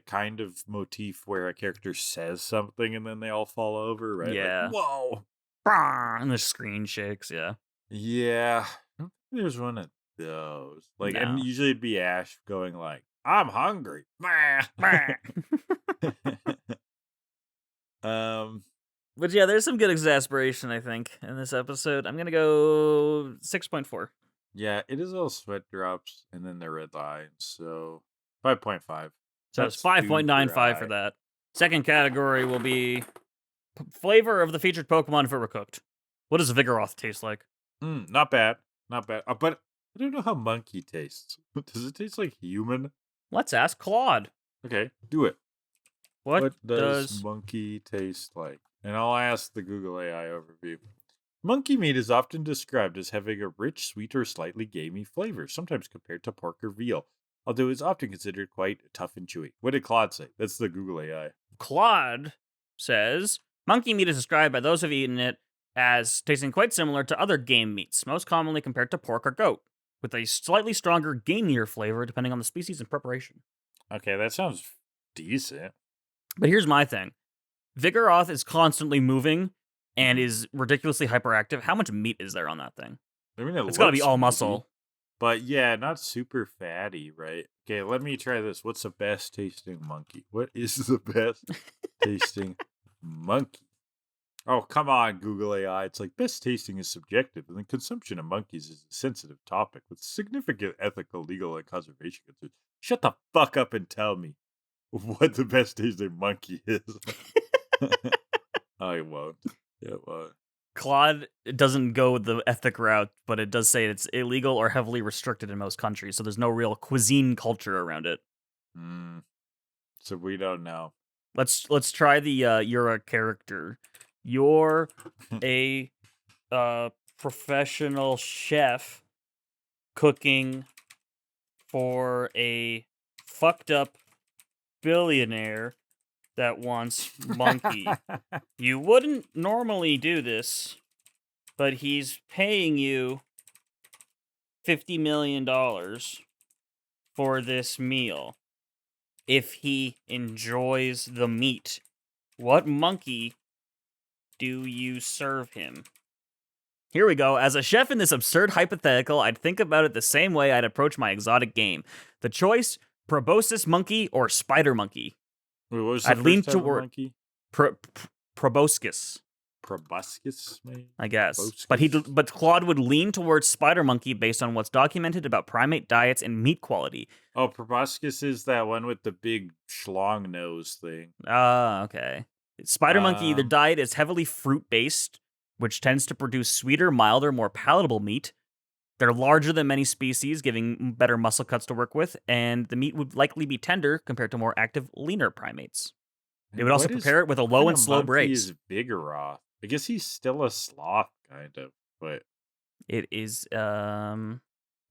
S1: kind of motif where a character says something and then they all fall over, right?
S2: Yeah.
S1: Like, whoa.
S2: And the screen shakes, yeah.
S1: Yeah. I don't think there's one of those. Like, and
S2: No.
S1: usually it'd be Ash going like, I'm hungry.
S2: But yeah, there's some good exasperation, I think, in this episode. I'm gonna go 6.4.
S1: Yeah, it is all sweat drops and then the red lines, so 5.5.
S2: So it's 5.95 for that. Second category will be flavor of the featured Pokemon if it were cooked. What does Vigoroth taste like?
S1: Not bad. Not bad. But I don't know how monkey tastes. Does it taste like human?
S2: Let's ask Claude.
S1: Okay, do it.
S2: What
S1: does monkey taste like? And I'll ask the Google AI overview. Monkey meat is often described as having a rich, sweet, or slightly gamey flavor, sometimes compared to pork or veal, although it's often considered quite tough and chewy. What did Claude say? That's the Google AI.
S2: Claude says, monkey meat is described by those who have eaten it as tasting quite similar to other game meats, most commonly compared to pork or goat, with a slightly stronger, gamier flavor depending on the species and preparation.
S1: Okay, that sounds decent.
S2: But here's my thing. Vigoroth is constantly moving and is ridiculously hyperactive. How much meat is there on that thing?
S1: I mean,
S2: it's got to be all muscle.
S1: But yeah, not super fatty, right? Okay, let me try this. What's the best tasting monkey? What is the best tasting monkey? Oh, come on, Google AI. It's like best tasting is subjective, and the consumption of monkeys is a sensitive topic with significant ethical, legal, and conservation concerns. Shut the fuck up and tell me what the best tasting monkey is. I won't. It won't.
S2: Claude doesn't go the ethic route, but it does say it's illegal or heavily restricted in most countries, so there's no real cuisine culture around it.
S1: So we don't know.
S2: Let's try the you're a character. You're a professional chef cooking for a fucked up billionaire that wants monkey. You wouldn't normally do this, but he's paying you $50 million for this meal. If he enjoys the meat, what monkey do you serve him? Here we go. As a chef in this absurd hypothetical, I'd think about it the same way I'd approach my exotic game. The choice, proboscis monkey or spider monkey.
S1: Wait, what was the I'd lean toward monkey?
S2: Proboscis.
S1: Proboscis, maybe?
S2: I guess. But Claude would lean towards spider monkey based on what's documented about primate diets and meat quality.
S1: Oh, proboscis is that one with the big schlong nose thing.
S2: Okay. Spider monkey, their diet is heavily fruit-based, which tends to produce sweeter, milder, more palatable meat. They're larger than many species, giving better muscle cuts to work with, and the meat would likely be tender compared to more active, leaner primates. They would also prepare it with a low and slow braise.
S1: Is Vigoroth? I guess he's still a sloth, kind of, but
S2: it is. Yeah,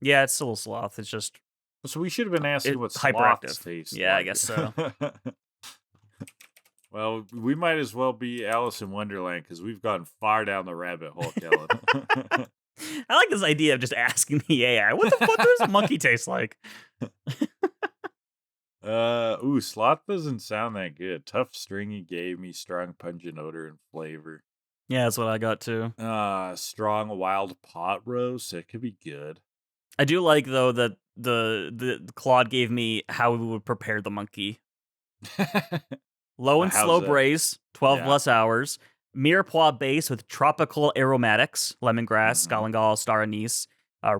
S2: it's still a sloth. It's just.
S1: So we should have been asking what sloths taste.
S2: Yeah, I guess so.
S1: Well, we might as well be Alice in Wonderland because we've gone far down the rabbit hole, Kellan.
S2: I like this idea of just asking the AI, what the fuck does a monkey taste like?
S1: Sloth doesn't sound that good. Tough, stringy, gamey, strong, pungent odor and flavor.
S2: Yeah, that's what I got too.
S1: Strong wild pot roast. It could be good.
S2: I do like though that the Claude gave me how we would prepare the monkey. Low and
S1: How's
S2: slow
S1: that?
S2: braise, 12
S1: Yeah.
S2: plus hours. Mirepoix base with tropical aromatics, lemongrass,
S1: Mhm.
S2: galangal, star anise.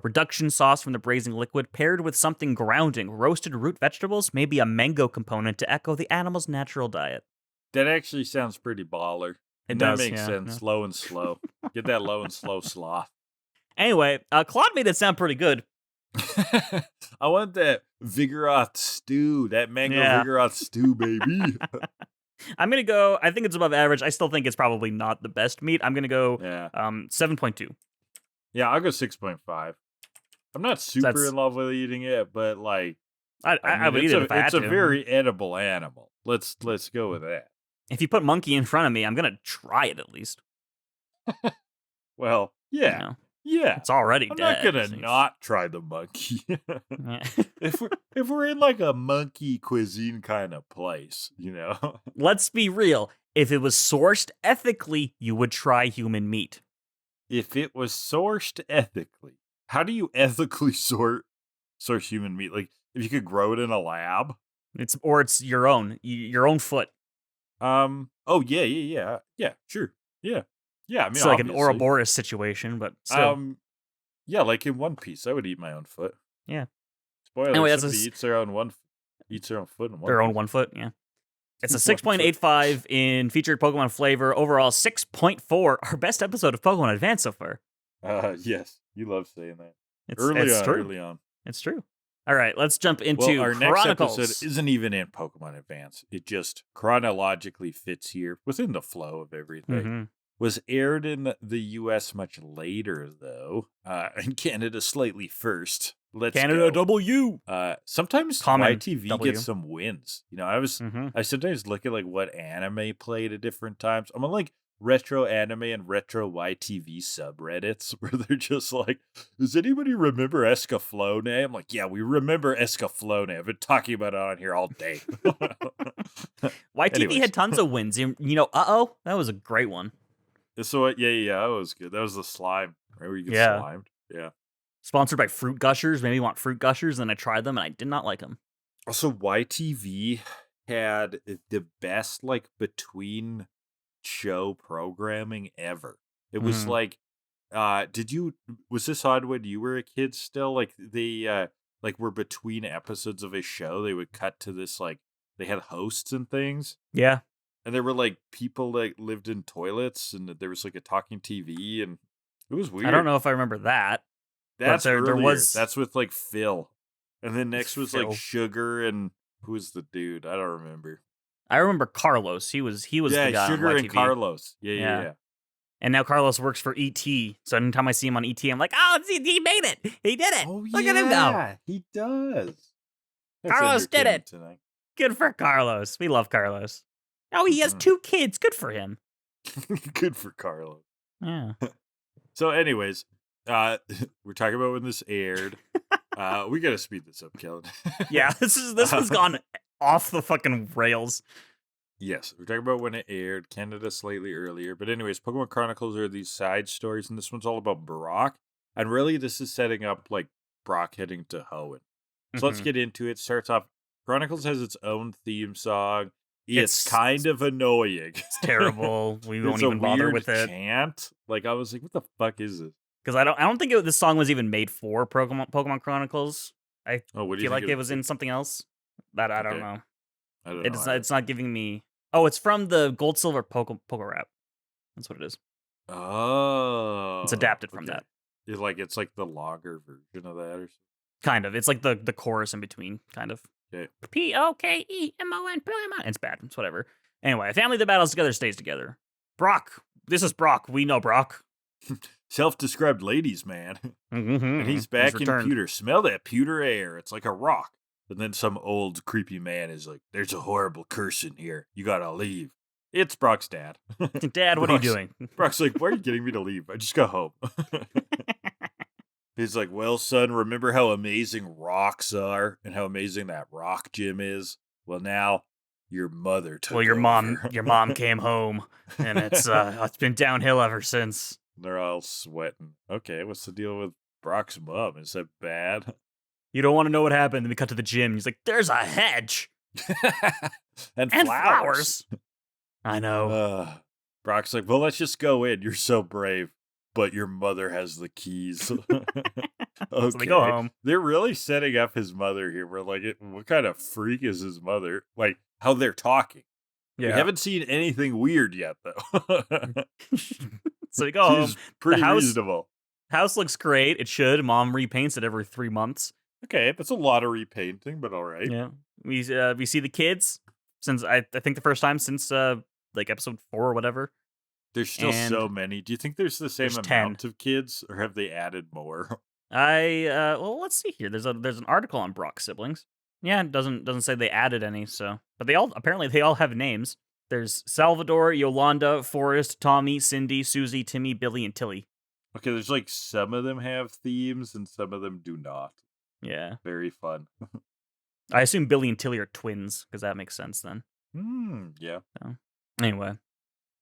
S2: Reduction sauce from the braising liquid paired with something grounding, roasted root vegetables, maybe a mango component to echo the animal's natural diet.
S1: That actually sounds pretty baller.
S2: It
S1: And that
S2: does,
S1: makes
S2: yeah.
S1: sense. Low and slow. Get that low and slow sloth.
S2: Anyway, Claude made it sound pretty good.
S1: I want that Vigoroth stew. That mango
S2: Yeah.
S1: Vigoroth stew, baby.
S2: I'm going to go, I think it's above average. I still think it's probably not the best meat. I'm going to go
S1: Yeah.
S2: 7.2.
S1: Yeah, I'll go 6.5. I'm not super
S2: That's-
S1: in love with eating it, but like
S2: I would eat
S1: it's
S2: it if I had
S1: it's
S2: to.
S1: a very edible animal. Let's go with that.
S2: If you put monkey in front of me, I'm going to try it at least.
S1: Well,
S2: You
S1: yeah.
S2: know,
S1: Yeah.
S2: it's already
S1: I'm
S2: dead.
S1: not gonna
S2: so-
S1: not try the monkey.
S2: Yeah.
S1: if we're in like a monkey cuisine kind of place, you know.
S2: Let's be real. If it was sourced ethically, you would try human meat.
S1: If it was sourced ethically, how do you ethically source human meat? Like if you could grow it in a lab?
S2: It's your own foot.
S1: Oh yeah, sure. Yeah. I mean,
S2: It's like an
S1: obviously.
S2: Ouroboros situation, but still.
S1: Yeah, like in One Piece, I would eat my own foot.
S2: Yeah.
S1: Spoiler:
S2: Anyway, that's
S1: somebody eats their own foot in one.
S2: their own
S1: Piece.
S2: 1 foot, yeah. It's a
S1: One foot.
S2: 6.85 in featured Pokemon flavor. Overall, 6.4. Our best episode of Pokemon Advance so far.
S1: Yes, you love saying that.
S2: It's true.
S1: Early on.
S2: It's true. All right, let's jump into
S1: Well, our
S2: Chronicles.
S1: next episode isn't even in Pokemon Advance. It just chronologically fits here within the flow of everything.
S2: Mhm.
S1: Was aired in the U.S. much later, though. In Canada, slightly first. Let's
S2: Canada
S1: go.
S2: W.
S1: Sometimes
S2: Common
S1: YTV
S2: W.
S1: gets some wins. You know, I sometimes look at like what anime played at different times. I'm on like retro anime and retro YTV subreddits where they're just like, does anybody remember Escaflowne? I'm like, yeah, we remember Escaflowne. I've been talking about it on here all day.
S2: YTV
S1: Anyways.
S2: had tons of wins. You know, that was a great one.
S1: So yeah, that was good. That was the slime, right? Where you get
S2: Yeah.
S1: slimed. Yeah.
S2: Sponsored by Fruit Gushers. Maybe you want Fruit Gushers, and I tried them, and I did not like them.
S1: Also, YTV had the best like between show programming ever. It was
S2: Mhm.
S1: like, was this on when you were a kid still? Like they like were between episodes of a show, they would cut to this like they had hosts and things.
S2: Yeah.
S1: And there were like people that lived in toilets, and there was like a talking TV, and it was weird.
S2: I don't know if I remember that.
S1: That's
S2: there
S1: earlier.
S2: was-
S1: That's with like Phil, and then next was
S2: Phil.
S1: like Sugar, and who was the dude? I don't remember.
S2: I remember Carlos. He was the guy
S1: Sugar
S2: on
S1: and
S2: YTV.
S1: Carlos.
S2: Yeah.
S1: Yeah.
S2: And now Carlos works for ET. So anytime I see him on ET, I'm like, oh, he made it. He did it.
S1: Oh,
S2: Look at him go.
S1: He does.
S2: Carlos did it.
S1: Tonight.
S2: Good for Carlos. We love Carlos. Oh, he has
S1: Mhm.
S2: 2 kids. Good for him.
S1: Good for Carlos.
S2: Yeah.
S1: So, anyways, we're talking about when this aired. We gotta speed this up, Kellan.
S2: Yeah, this one's gone off the fucking rails.
S1: Yes, we're talking about when it aired. Canada slightly earlier, but anyways, Pokemon Chronicles are these side stories, and this one's all about Brock. And really, this is setting up like Brock heading to Hoenn. So let's
S2: Mhm.
S1: get into it. Starts off. Chronicles has its own theme song. It's
S2: It's-
S1: kind of annoying.
S2: It's terrible. We won't
S1: It's a
S2: even bother
S1: weird
S2: with it.
S1: chant. Like I was like, what the fuck is this?
S2: Because I don't think this song was even made for Pokemon Chronicles. I
S1: Oh, what do you
S2: feel
S1: think
S2: like it was in something else. But I don't
S1: Okay.
S2: know.
S1: I don't
S2: It's
S1: know.
S2: it's not giving me. Oh, it's from the Gold Silver Poke Rap. That's what it is.
S1: Oh,
S2: It's adapted from
S1: okay.
S2: that.
S1: It's like the longer version of that, or something.
S2: Kind of. It's like the chorus in between, kind of.
S1: Okay.
S2: Pokemon, Pokemon. It's bad. It's whatever. Anyway, a family that battles together stays together. Brock. This is Brock. We know Brock.
S1: Self-described ladies man, and he's back in
S2: returned.
S1: pewter. Smell that pewter air. It's like a rock. And then some old creepy man is like, "There's a horrible curse in here. You gotta leave." It's Brock's dad.
S2: Dad, what are you
S1: Brock's-
S2: doing?
S1: Brock's like, "Why are you getting me to leave? I just got home." He's like, "Well, son, remember how amazing rocks are and how amazing that rock gym is? Well, now your mother took
S2: Well, your
S1: over.
S2: mom came home, and it's been downhill ever since.
S1: They're all sweating. Okay, what's the deal with Brock's mom? Is that bad?
S2: You don't want to know what happened. Then we cut to the gym. He's like, "There's a hedge
S1: and
S2: and
S1: flowers.
S2: flowers." I know.
S1: Brock's like, well, let's just go in. You're so brave, but your mother has the keys. Okay.
S2: So they go home.
S1: They're really setting up his mother here. We're like, what kind of freak is his mother? Like, how they're talking.
S2: Yeah.
S1: We haven't seen anything weird yet, though.
S2: So we go home.
S1: She's pretty reasonable.
S2: House looks great. It should. Mom repaints it every 3 months.
S1: Okay, that's a lot of repainting, but all right.
S2: Yeah. We see the kids since I think the first time since like episode 4 or whatever.
S1: There's still so many. Do you think there's the same amount
S2: 10.
S1: of kids, or have they added more?
S2: Well, let's see here. There's an article on Brock's siblings. Yeah, it doesn't say they added any, so but they all have names. There's Salvador, Yolanda, Forrest, Tommy, Cindy, Susie, Timmy, Billy, and Tilly.
S1: Okay, there's like some of them have themes and some of them do not.
S2: Yeah.
S1: Very fun.
S2: I assume Billy and Tilly are twins, because that makes sense then.
S1: Yeah.
S2: So, anyway,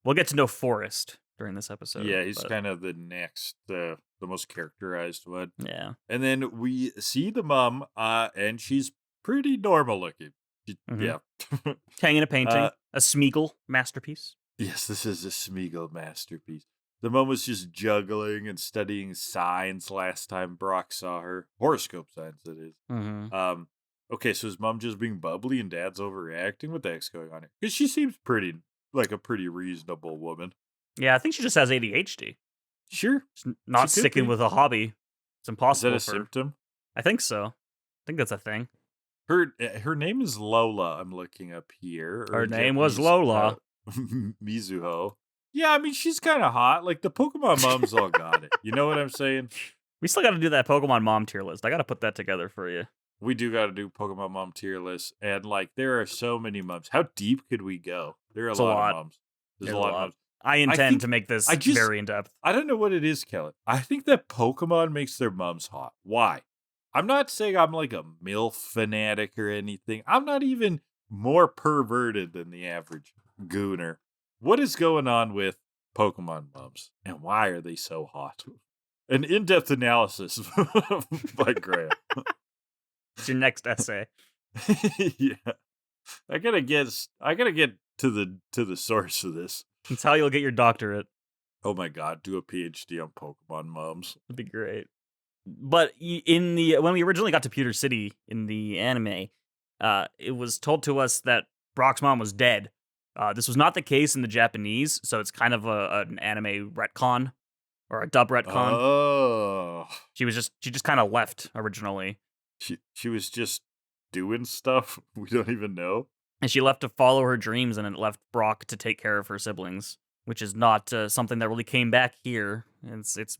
S2: we'll get to know Forrest during this episode.
S1: Yeah, he's kind of the next, the most characterized one.
S2: Yeah.
S1: And then we see the mom, and she's pretty normal looking. Yeah.
S2: Hanging a painting, a Smeagol masterpiece.
S1: Yes, this is a Smeagol masterpiece. The mom was just juggling and studying signs last time Brock saw her. Horoscope signs, that is. Okay, so is mom just being bubbly and dad's overreacting? What the heck's going on here? Because she seems like a pretty reasonable woman.
S2: Yeah, I think she just has ADHD.
S1: Sure.
S2: She's not sticking with a hobby. It's impossible.
S1: Is that a symptom?
S2: I think so. I think that's a thing.
S1: Her name is Lola, I'm looking up here.
S2: Her name was Lola.
S1: Mizuho. Yeah, I mean, she's kind of hot. Like, the Pokemon moms all got it. You know what I'm saying?
S2: We still got to do that Pokemon mom tier list. I got to put that together for you.
S1: We do got to do Pokemon mom tier list. And, like, there are so many moms. How deep could we go? There are a lot of moms. There's a lot of moms.
S2: I intend to make this very in-depth.
S1: I don't know what it is, Kellan. I think that Pokemon makes their moms hot. Why? I'm not saying I'm like a MILF fanatic or anything. I'm not even more perverted than the average gooner. What is going on with Pokemon moms? And why are they so hot? An in-depth analysis by Graham.
S2: It's your next essay.
S1: Yeah. I gotta get to the source of this.
S2: That's how you'll get your doctorate.
S1: Oh my god, do a PhD on Pokemon moms.
S2: That'd be great. But when we originally got to Pewter City in the anime, it was told to us that Brock's mom was dead. This was not the case in the Japanese, so it's kind of an anime retcon or a dub retcon.
S1: Oh,
S2: she just kind of left originally.
S1: She was just doing stuff we don't even know,
S2: and she left to follow her dreams, and it left Brock to take care of her siblings, which is not something that really came back here.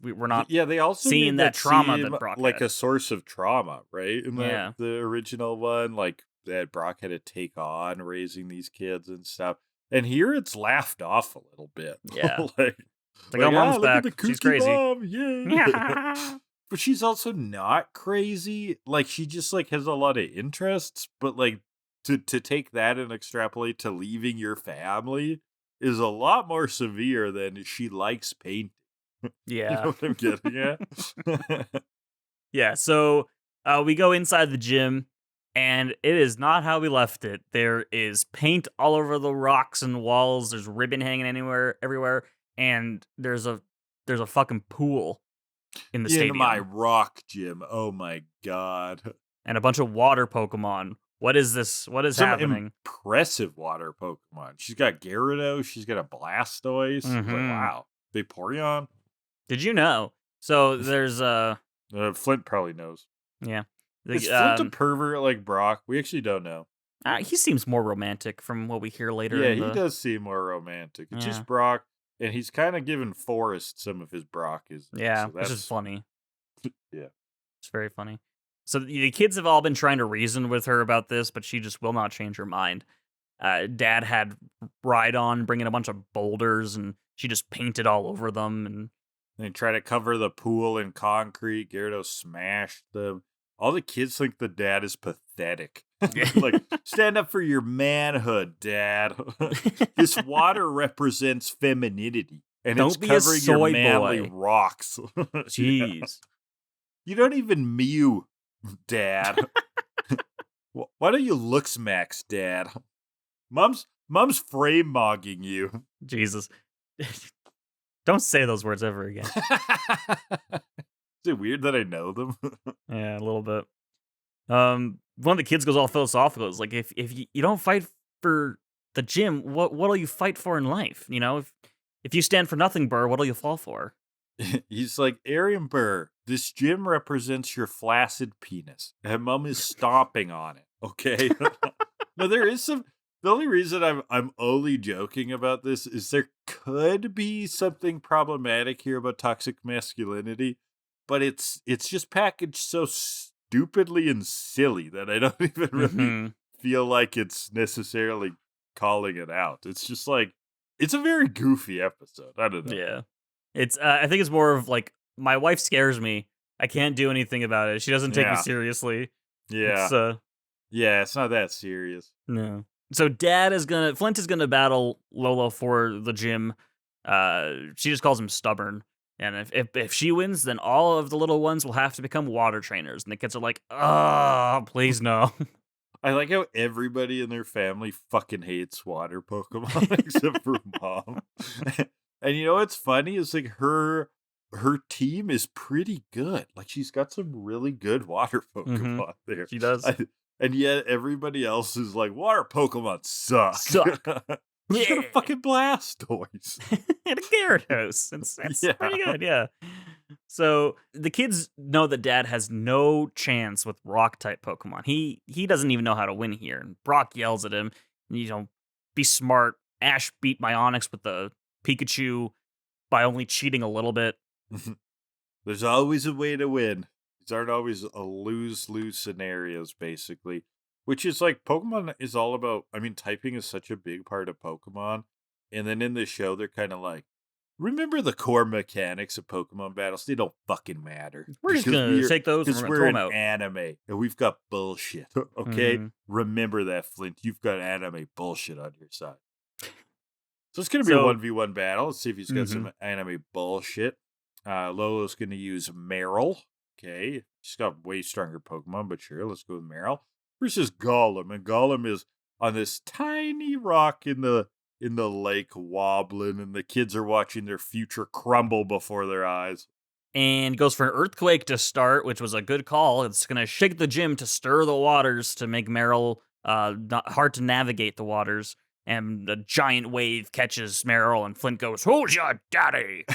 S2: We're not.
S1: Yeah, they also
S2: seeing that trauma that Brock
S1: like
S2: had.
S1: A source of trauma, right? In
S2: Yeah.
S1: the original one, like that Brock had to take on raising these kids and stuff. And here it's laughed off a little bit.
S2: Yeah.
S1: like
S2: oh, mom's
S1: look at
S2: back.
S1: the
S2: She's crazy.
S1: Mom. Yeah. But she's also not crazy. Like, she just like has a lot of interests, but like to take that and extrapolate to leaving your family is a lot more severe than she likes painting.
S2: Yeah.
S1: You know what I'm getting at?
S2: Yeah, so we go inside the gym, and it is not how we left it. There is paint all over the rocks and walls. There's ribbon hanging everywhere, and there's a fucking pool in the stadium.
S1: In my rock gym. Oh my god.
S2: And a bunch of water Pokemon. What is this? What is happening?
S1: Impressive water Pokemon. She's got Gyarados. She's got a Blastoise. Like, wow. Vaporeon.
S2: Did you know? So there's
S1: Flint probably knows.
S2: Yeah.
S1: Is Flint a pervert like Brock? We actually don't know.
S2: He seems more romantic from what we hear later.
S1: Yeah, he does seem more romantic. It's just Brock, and he's kind of giving Forrest some of his Brockisms.
S2: Yeah,
S1: so
S2: which is funny.
S1: Yeah.
S2: It's very funny. So the kids have all been trying to reason with her about this, but she just will not change her mind. Dad had Rhydon bring in a bunch of boulders, and she just painted all over them. And
S1: they try to cover the pool in concrete. Gyarados smashed them. all the kids think the dad is pathetic. Like, stand up for your manhood, Dad. This water represents femininity, and
S2: Don't
S1: it's
S2: be a
S1: covering your
S2: soy
S1: manly
S2: boy.
S1: rocks. Yeah.
S2: Jeez.
S1: You don't even mew, Dad. Why don't you looks max, Dad? Mom's frame-mogging you.
S2: Jesus. Don't say those words ever again.
S1: Is it weird that I know them?
S2: Yeah, a little bit. One of the kids goes all philosophical. It's like, if you don't fight for the gym, what'll you fight for in life? You know, if you stand for nothing, Burr, what'll you fall for?
S1: He's like, Arian Burr, this gym represents your flaccid penis, and Mom is stomping on it. Okay. No, there is some. The only reason I'm only joking about this is there could be something problematic here about toxic masculinity, but it's just packaged so stupidly and silly that I don't even really feel like it's necessarily calling it out. It's just like, it's a very goofy episode. I don't know.
S2: Yeah. It's I think it's more of like, my wife scares me. I can't do anything about it. She doesn't take me seriously.
S1: Yeah. Yeah, it's not that serious.
S2: No. So Flint is gonna battle Lola for the gym. She just calls him stubborn. And if she wins, then all of the little ones will have to become water trainers. And the kids are like, oh, please no.
S1: I like how everybody in their family fucking hates water Pokemon except for Mom. And you know what's funny is like her team is pretty good. Like, she's got some really good water Pokemon there.
S2: She does.
S1: And yet everybody else is like, water Pokemon suck. She's got a fucking Blastoise.
S2: And a Gyarados. It's pretty good, yeah. So the kids know that Dad has no chance with rock-type Pokemon. He doesn't even know how to win here. And Brock yells at him, be smart. Ash beat my Onix with the Pikachu by only cheating a little bit.
S1: There's always a way to win. These aren't always a lose-lose scenarios, basically. Which is like, Pokemon is all about, typing is such a big part of Pokemon. And then in the show, they're kind of like, remember the core mechanics of Pokemon battles? They don't fucking matter.
S2: We're just going to take those and
S1: we're
S2: throw
S1: an
S2: them out.
S1: Anime, and we've got bullshit, okay? Remember that, Flint. You've got anime bullshit on your side. So it's going to be a 1v1 battle. Let's see if he's got some anime bullshit. Lolo's going to use Meryl. Okay. She's got way stronger Pokemon, but sure, let's go with Meryl. Versus Golem. And Golem is on this tiny rock in the lake wobbling, and the kids are watching their future crumble before their eyes.
S2: And goes for an earthquake to start, which was a good call. It's going to shake the gym to stir the waters to make Meryl not hard to navigate the waters. And a giant wave catches Meryl, and Flint goes, "Who's your daddy?"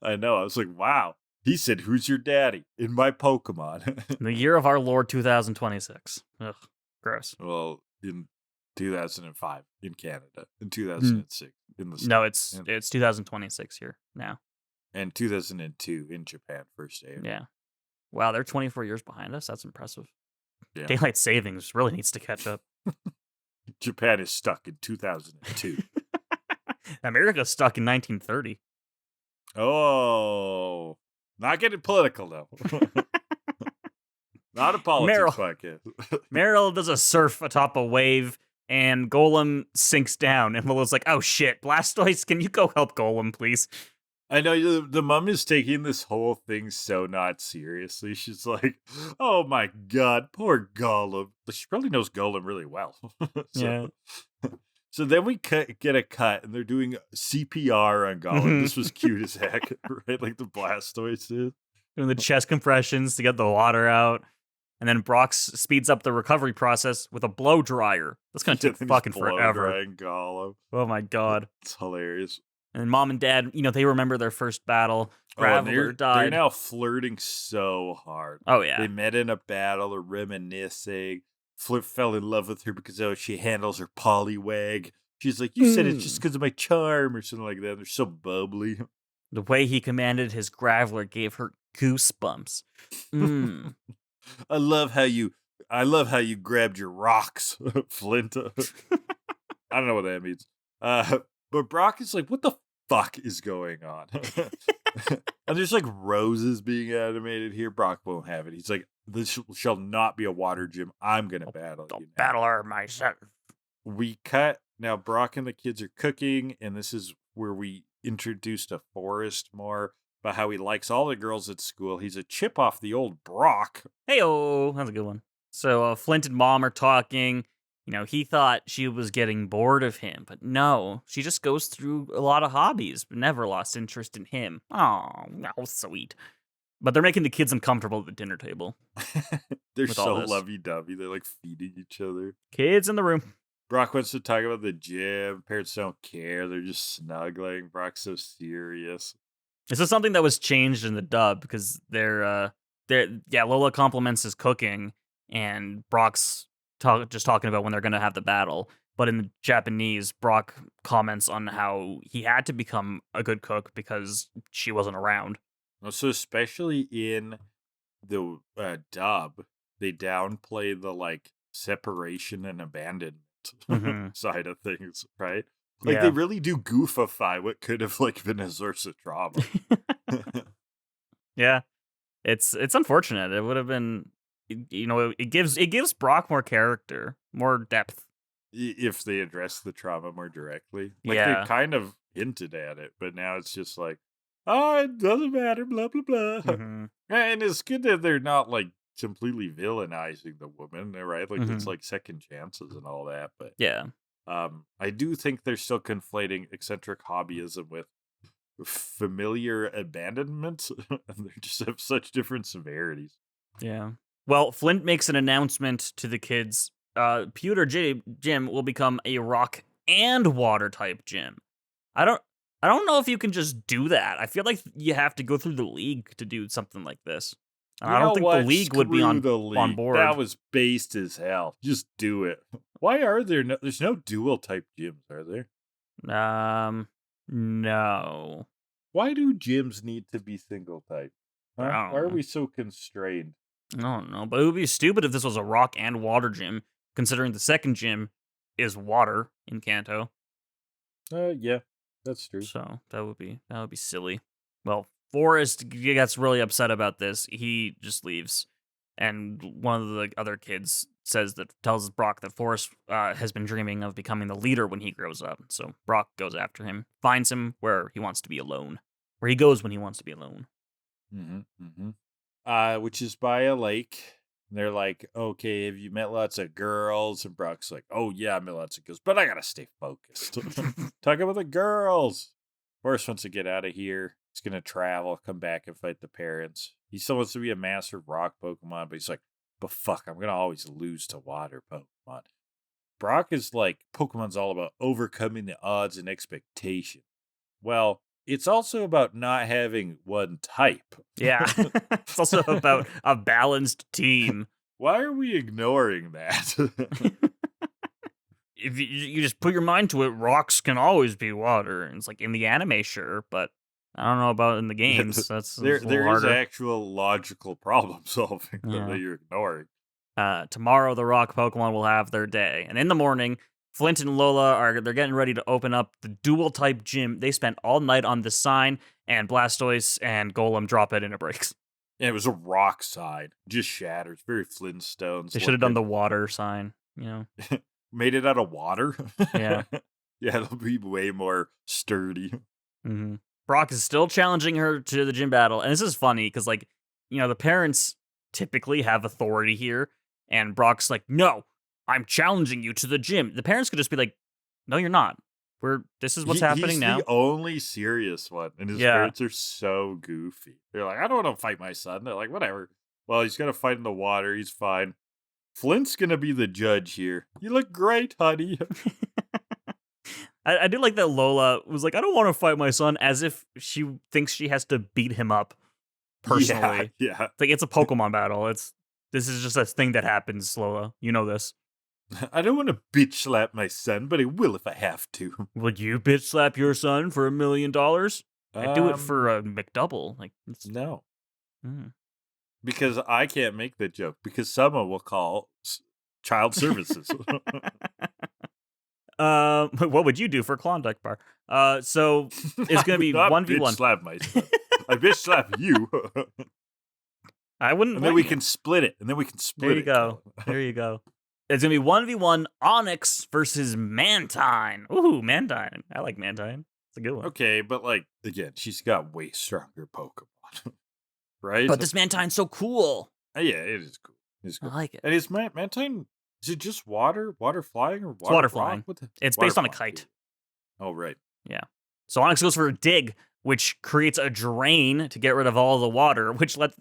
S1: I know. I was like, wow. He said, "Who's your daddy?" in my Pokemon.
S2: The year of our Lord 2026. Ugh, gross.
S1: Well, in 2005 in Canada, in 2006 in the States.
S2: No, it's 2026 here now.
S1: And 2002 in Japan, first day.
S2: Yeah. Wow, they're 24 years behind us. That's impressive.
S1: Yeah.
S2: Daylight savings really needs to catch up.
S1: Japan is stuck in 2002.
S2: America's stuck in 1930.
S1: Oh, not getting political though. Not a politics podcast.
S2: Meryl does a surf atop a wave, and Golem sinks down. And Lola's like, "Oh shit, Blastoise, can you go help Golem, please?"
S1: I know the mom is taking this whole thing so not seriously. She's like, "Oh my god, poor Golem." She probably knows Golem really well.
S2: Yeah.
S1: So then we get a cut, and they're doing CPR on Golem. This was cute as heck, right? Like the Blastoise is.
S2: Doing the chest compressions to get the water out. And then Brock speeds up the recovery process with a blow dryer. That's going to take fucking forever.
S1: Golem.
S2: Oh my god.
S1: It's hilarious.
S2: And Mom and Dad, they remember their first battle. Graveler died.
S1: They're now flirting so hard.
S2: Oh, yeah.
S1: They met in a battle, or reminiscing. Flip fell in love with her because she handles her Poliwag. She's like, "You said it's just because of my charm," or something like that. They're so bubbly.
S2: The way he commanded his Graveler gave her goosebumps.
S1: I love how you grabbed your rocks, Flint. I don't know what that means. But Brock is like, "What the fuck is going on?" And there's like roses being animated here. Brock won't have it. He's like, this shall not be a water gym. I'm going to battle you now.
S2: Battle her myself.
S1: We cut. Now Brock and the kids are cooking, and this is where we introduced a Forrest more about how he likes all the girls at school. He's a chip off the old Brock.
S2: Hey-oh, that's a good one. So Flint and Mom are talking. He thought she was getting bored of him, but no, she just goes through a lot of hobbies, but never lost interest in him. Oh, how sweet. But they're making the kids uncomfortable at the dinner table.
S1: They're so lovey-dovey. They're like feeding each other.
S2: Kids in the room.
S1: Brock wants to talk about the gym. Parents don't care. They're just snuggling. Brock's so serious.
S2: This is something that was changed in the dub because Lola compliments his cooking, and Brock's just talking about when they're going to have the battle. But in the Japanese, Brock comments on how he had to become a good cook because she wasn't around.
S1: So especially in the dub, they downplay the like separation and abandonment side of things, right? Like they really do goofify what could have like been a source of trauma.
S2: Yeah, it's unfortunate. It would have been, it gives Brock more character, more depth
S1: if they address the trauma more directly. Like they kind of hinted at it, but now it's just like, oh, it doesn't matter, blah blah blah. And it's good that they're not like completely villainizing the woman, right? Like it's like second chances and all that, but I do think they're still conflating eccentric hobbyism with familiar abandonment, and they just have such different severities.
S2: Yeah. Well, Flint makes an announcement to the kids. Pewter Gym will become a rock and water type gym. I don't know if you can just do that. I feel like you have to go through the league to do something like this. I don't think the league would be on board.
S1: That was based as hell. Just do it. Why are there's no dual type gyms, are there?
S2: No.
S1: Why do gyms need to be single type? Huh? Why are we so constrained?
S2: I don't know, but it would be stupid if this was a rock and water gym, considering the second gym is water in Kanto.
S1: Yeah, that's true.
S2: So that would be silly. Well, Forrest gets really upset about this. He just leaves, and one of the other kids tells Brock that Forrest has been dreaming of becoming the leader when he grows up. So Brock goes after him, finds him where he wants to be alone, where he goes when he wants to be alone.
S1: Which is by a lake. And they're like, okay, have you met lots of girls? And Brock's like, oh yeah, I met lots of girls, but I gotta stay focused. Talk about the girls. Forrest wants to get out of here. He's gonna travel, come back and fight the parents. He still wants to be a master of rock Pokemon, but he's like, but fuck, I'm gonna always lose to water Pokemon. Brock is like, Pokemon's all about overcoming the odds and expectation. Well, it's also about not having one type.
S2: Yeah. It's also about a balanced team.
S1: Why are we ignoring that?
S2: If you just put your mind to it, rocks can always be water. And it's like in the anime, sure, but I don't know about in the games. There
S1: is actual logical problem solving that you're ignoring.
S2: Tomorrow, the rock Pokemon will have their day. And in the morning, Flint and Lola they're getting ready to open up the dual type gym. They spent all night on the sign, and Blastoise and Golem drop it and it breaks.
S1: Yeah, it was a rock sign. Just shatters. Very Flintstones.
S2: They should have done the water sign,
S1: Made it out of water?
S2: Yeah.
S1: Yeah, it'll be way more sturdy.
S2: Brock is still challenging her to the gym battle. And this is funny because, the parents typically have authority here. And Brock's like, no, I'm challenging you to the gym. The parents could just be like, no, you're not. This is what's happening now.
S1: He's the only serious one. And his parents are so goofy. They're like, I don't want to fight my son. They're like, whatever. Well, he's going to fight in the water. He's fine. Flint's going to be the judge here. You look great, honey.
S2: I do like that Lola was like, I don't want to fight my son, as if she thinks she has to beat him up personally.
S1: Yeah.
S2: It's like, it's a Pokemon battle. This is just a thing that happens, Lola. You know this.
S1: I don't want to bitch slap my son, but I will if I have to.
S2: Would you bitch slap your son for $1 million? I'd do it for a McDouble.
S1: No. Because I can't make that joke, because someone will call child services.
S2: What would you do for a Klondike bar? So it's going to be 1v1.
S1: Slap my son. I bitch slap you.
S2: I wouldn't.
S1: And then we can split it.
S2: There you go. There you go. It's gonna be 1v1 Onyx versus Mantine. Ooh, Mantine. I like Mantine. It's a good one.
S1: Okay, but like again, she's got way stronger Pokemon, right?
S2: But this Mantine's so cool.
S1: Yeah, it is cool. It's cool.
S2: I like it.
S1: And is Mantine? Is it just water flying, or
S2: water flying? It's based on a kite.
S1: Oh right.
S2: Yeah. So Onyx goes for a dig, which creates a drain to get rid of all the water, which left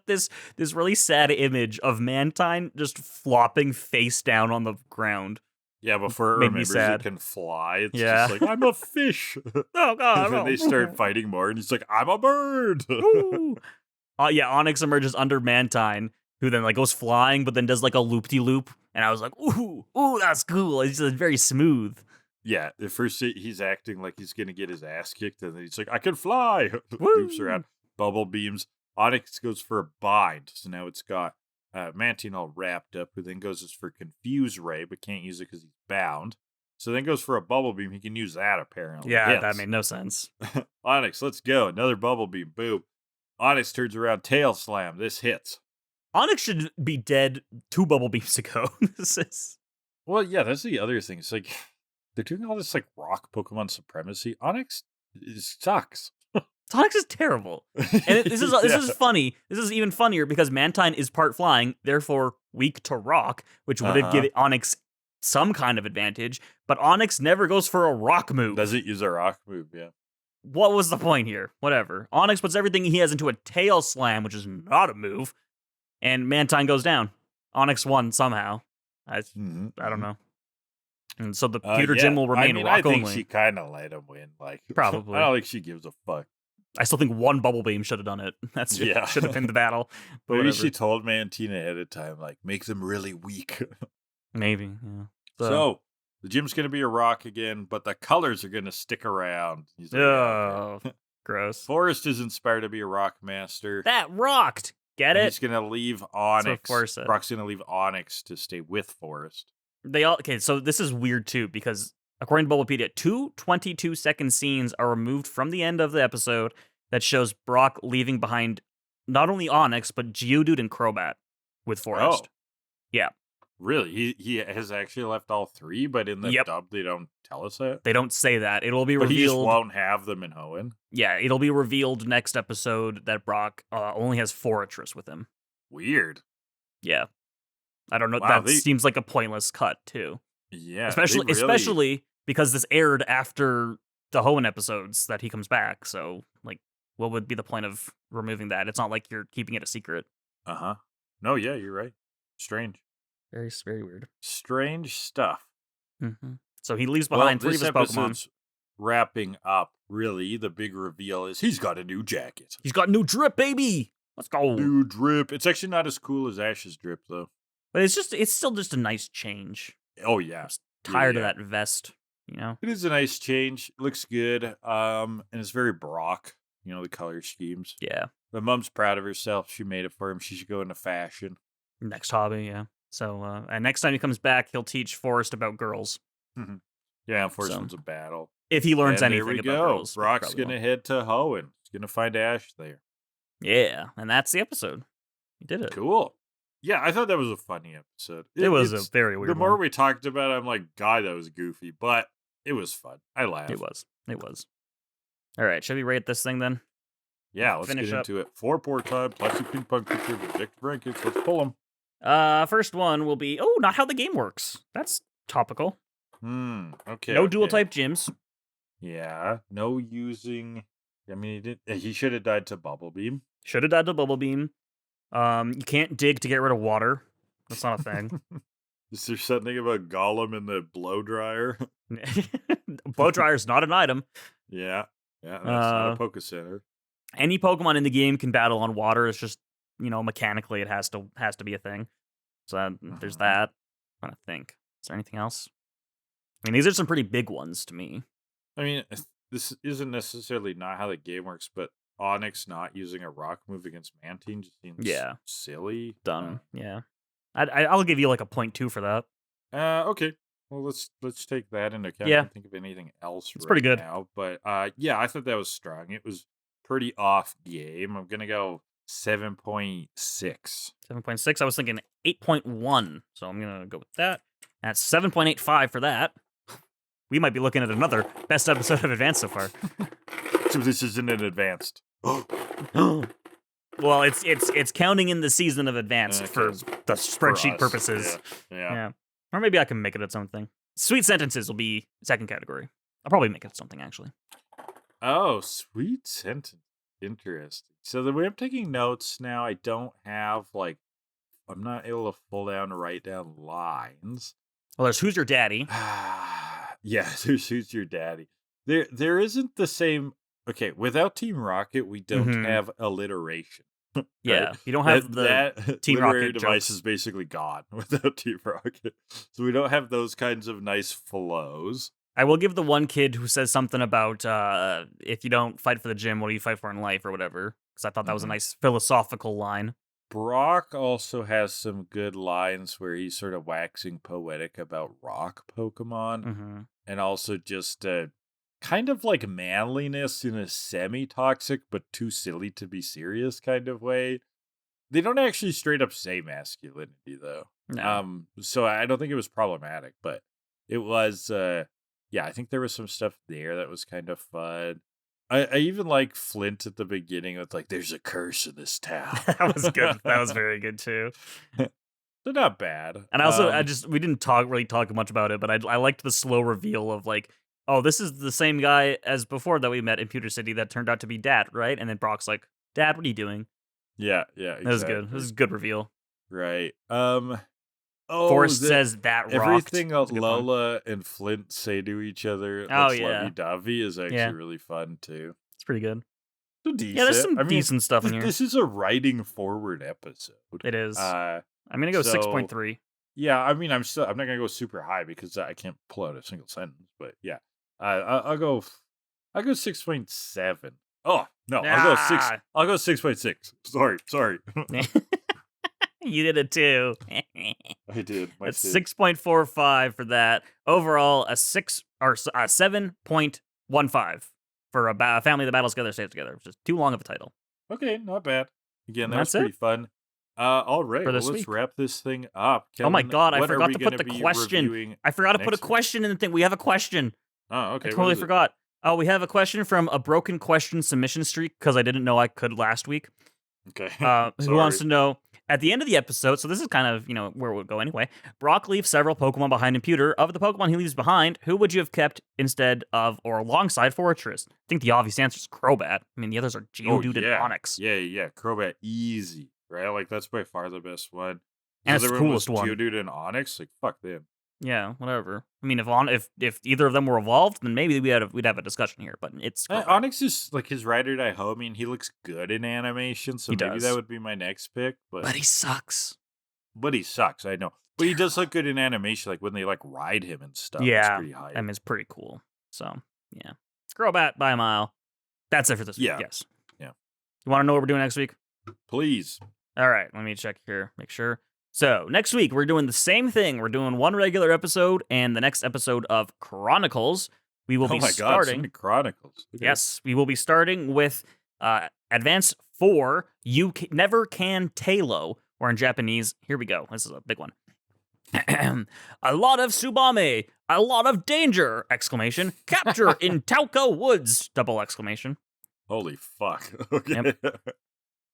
S2: this really sad image of Mantine just flopping face down on the ground.
S1: Yeah, before it remembers it can fly, it's just like, I'm a fish.
S2: Oh, God.
S1: And then they start fighting more, and he's like, I'm a bird.
S2: Yeah, Onyx emerges under Mantine, who then like goes flying, but then does like a loop-de-loop. And I was like, ooh, that's cool. It's just very smooth.
S1: Yeah, at first he's acting like he's going to get his ass kicked, and then he's like, I can fly. Loops around, bubble beams. Onyx goes for a bind, so now it's got Mantine all wrapped up, who then goes for Confuse Ray, but can't use it because he's bound. So then goes for a bubble beam. He can use that, apparently.
S2: Yeah, that made no sense.
S1: Onyx, let's go. Another bubble beam. Boom. Onyx turns around, tail slam. This hits.
S2: Onyx should be dead 2 bubble beams ago.
S1: Well, yeah, that's the other thing. It's like, they're doing all this like rock Pokemon supremacy. Onyx sucks.
S2: Onyx is terrible. And this is funny. This is even funnier because Mantine is part flying, therefore weak to rock, which would have given Onyx some kind of advantage. But Onyx never goes for a rock move.
S1: Doesn't use a rock move, yeah.
S2: What was the point here? Whatever. Onyx puts everything he has into a tail slam, which is not a move, and Mantine goes down. Onyx won somehow. I don't know. And so the pewter gym will remain rock only.
S1: I think she kind of let him win. Like,
S2: probably.
S1: I don't think she gives a fuck.
S2: I still think 1 bubble beam should have done it. Should have been the battle. But
S1: maybe she told Mantine ahead of time, like, make them really weak.
S2: Maybe, yeah.
S1: So the gym's going to be a rock again, but the colors are going to stick around. He's like,
S2: okay. Gross.
S1: Forest is inspired to be a rock master.
S2: That rocked. Get it?
S1: He's going to leave Onyx. Brock's going to leave Onyx to stay with Forest.
S2: So this is weird too, because according to Bulbapedia, 2 22-second scenes are removed from the end of the episode that shows Brock leaving behind not only Onyx, but Geodude and Crobat with Forest.
S1: Oh.
S2: Yeah.
S1: Really? He has actually left all 3, but in the dub, they don't tell us that?
S2: They don't say that. It'll be revealed.
S1: But he just won't have them in Hoenn?
S2: Yeah, it'll be revealed next episode that Brock only has Forretress with him.
S1: Weird.
S2: Yeah. I don't know. Wow, that seems like a pointless cut, too.
S1: Yeah.
S2: Especially because this aired after the Hoenn episodes that he comes back. So, like, what would be the point of removing that? It's not like you're keeping it a secret.
S1: Uh-huh. No, yeah, you're right. Strange.
S2: Very, very weird.
S1: Strange stuff.
S2: Mm-hmm. So he leaves behind 3 of his Pokemon.
S1: Wrapping up, really, the big reveal is he's got a new jacket.
S2: He's got new drip, baby! Let's go.
S1: New drip. It's actually not as cool as Ash's drip, though.
S2: But it's still just a nice change.
S1: Oh, yeah.
S2: I'm tired of that vest, you know?
S1: It is a nice change. It looks good. And it's very Brock, the color schemes.
S2: Yeah.
S1: The mom's proud of herself. She made it for him. She should go into fashion.
S2: Next hobby, yeah. So, and next time he comes back, he'll teach Forrest about girls.
S1: Yeah, Forrest wins a battle.
S2: If he learns anything about girls.
S1: Brock's going to head to Hoenn. He's going to find Ash there.
S2: Yeah, and that's the episode. He did it.
S1: Cool. Yeah, I thought that was a funny episode.
S2: It was a very weird
S1: The more we talked about it, I'm like, God, that was goofy. But it was fun. I laughed.
S2: It was. All right, should we rate this thing then?
S1: Yeah, let's get into it. 4 time, plastic ping pong creature, objective rankings. Let's pull them.
S2: First one will be, not how the game works. That's topical.
S1: Okay.
S2: No dual type gyms.
S1: Yeah, no using. I mean, he should have died to Bubble Beam.
S2: Should have died to Bubble Beam. You can't dig to get rid of water. That's not a thing.
S1: Is there something about Gollum in the blow dryer?
S2: Blow dryer is not an item.
S1: Yeah, that's not a Poke Center.
S2: Any Pokemon in the game can battle on water. It's just mechanically it has to be a thing. So there's that. I'm trying to think. Is there anything else? I mean, these are some pretty big ones to me.
S1: I mean, this isn't necessarily not how the game works, but Onyx not using a rock move against Mantine just seems silly.
S2: Done. Yeah. I'll give you like a 0.2 for that.
S1: Okay. Well, let's take that into account.
S2: Yeah.
S1: I can't think of anything else.
S2: It's pretty good
S1: now, but yeah, I thought that was strong. It was pretty off game. I'm gonna go 7.6.
S2: 7.6. I was thinking 8.1, so I'm gonna go with that. That's 7.85 for that. We might be looking at another best episode of Advanced so far.
S1: So this isn't an advanced.
S2: Well, it's counting in the season of Advanced for the spreadsheet purposes.
S1: Yeah.
S2: Or maybe I can make it its own thing. Sweet sentences will be second category. I'll probably make it something, actually.
S1: Oh, sweet sentence. Interesting. So the way I'm taking notes now, I don't have, like, I'm not able to full down write down lines.
S2: Well, there's Who's Your Daddy?
S1: Yeah, there's Who's Your Daddy. There isn't the same. Okay, without Team Rocket, we don't have alliteration.
S2: Yeah,
S1: right?
S2: you don't have
S1: that
S2: Team
S1: literary
S2: Rocket
S1: device
S2: jokes.
S1: is basically gone without Team Rocket. So we don't have those kinds of nice flows.
S2: I will give the one kid who says something about if you don't fight for the gym, what do you fight for in life or whatever? Because I thought that was a nice philosophical line.
S1: Brock also has some good lines where he's sort of waxing poetic about rock Pokemon and also just kind of like manliness in a semi-toxic but too silly to be serious kind of way. They don't actually straight up say masculinity though.
S2: No.
S1: So I don't think it was problematic, but it was I think there was some stuff there that was kind of fun. I even like Flint at the beginning with like, there's a curse in this town.
S2: That was good. That was very good too.
S1: They're not bad.
S2: And also, we didn't really talk much about it, but I liked the slow reveal of like, oh, this is the same guy as before that we met in Pewter City that turned out to be Dad, right? And then Brock's like, Dad, what are you doing?
S1: Yeah, exactly.
S2: That was good. This is a good reveal.
S1: Right.
S2: Forrest says that rocked.
S1: Everything Lola and Flint say to each other that's lovey-dovey is actually really fun too.
S2: It's pretty good.
S1: Decent.
S2: Yeah, there's some decent stuff in here.
S1: This is a writing forward episode.
S2: It is. I'm gonna go 6.3.
S1: Yeah, I mean, I'm not gonna go super high because I can't pull out a single sentence. But yeah, I'll go 6.7. Oh no, I'll go 6. I'll go 6.6. Sorry.
S2: You did it too.
S1: I did.
S2: It's 6.45 for that. Overall, a 7.15 for a family that battles together, stays together, which is too long of a title.
S1: Okay, not bad. Again, that's pretty fun. All right, let's wrap this thing up.
S2: Kellan, oh my god, I forgot to put the question. I forgot to put a question in the thing. We have a question.
S1: Oh, okay.
S2: I totally forgot. Oh, we have a question from a broken question submission streak because I didn't know I could last week.
S1: Okay.
S2: Who wants to know? At the end of the episode, so this is kind of, where it would go anyway, Brock leaves several Pokemon behind in Pewter. Of the Pokemon he leaves behind, who would you have kept instead of or alongside Fortress? I think the obvious answer is Crobat. I mean, the others are Geodude and Onix.
S1: Yeah. Crobat, easy, right? Like, that's by far the best one.
S2: And it's the coolest one.
S1: Geodude and Onix, like, fuck them.
S2: Yeah, whatever. I mean, if either of them were evolved, then maybe we'd have a discussion here. But it's
S1: Onix is like his ride or die homie, and he looks good in animation, so maybe that would be my next pick. But
S2: he sucks.
S1: I know. But he does look good in animation, like when they like ride him and stuff.
S2: Yeah,
S1: it's pretty high.
S2: I mean, it's pretty cool. So yeah, Crobat by a mile. That's it for this week. Yes.
S1: Yeah.
S2: You want to know what we're doing next week?
S1: Please.
S2: All right. Let me check here. Make sure. So, next week, we're doing the same thing. We're doing one regular episode and the next episode of Chronicles. We will be starting...
S1: so many Chronicles. Okay.
S2: Yes, we will be starting with Advance 4, Never Can Talo, or in Japanese, here we go. This is a big one. A lot of Tsubame, a lot of danger! Exclamation. Capture in Tauka Woods! Double exclamation.
S1: Holy fuck. Okay.
S2: Yep.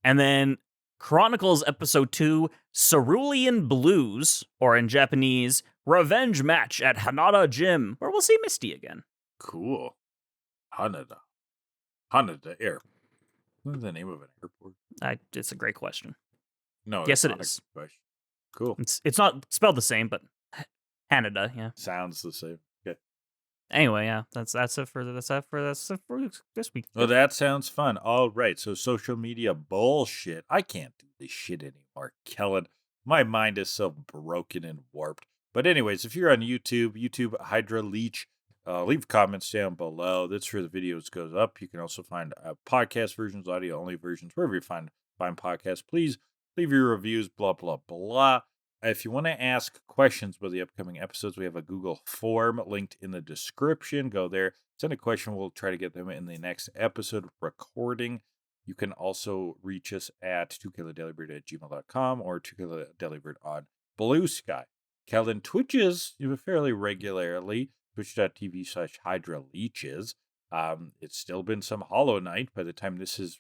S2: And then... Chronicles Episode 2, Cerulean Blues, or in Japanese, Revenge Match at Hanada Gym, where we'll see Misty again.
S1: Cool. Hanada Airport. What's the name of an airport?
S2: It's a great question.
S1: No,
S2: yes, it is.
S1: Cool.
S2: It's not spelled the same, but Hanada, yeah.
S1: Sounds the same. Okay.
S2: Anyway, yeah, that's it for this week.
S1: Well, that sounds fun. All right, so social media bullshit. I can't do this shit anymore, Kellan. My mind is so broken and warped. But anyways, if you're on YouTube Hydra Leech, leave comments down below. That's where the videos goes up. You can also find podcast versions, audio only versions, wherever you find podcasts. Please leave your reviews. Blah blah blah. if you want to ask questions about the upcoming episodes, we have a Google form linked in the description. Go there, send a question. We'll try to get them in the next episode recording. You can also reach us at 2killadelibird@gmail.com or 2killadelibird on Blue Sky. Kellan twitches fairly regularly, twitch.tv/HydraLeeches. It's still been some Hollow Knight by the time this is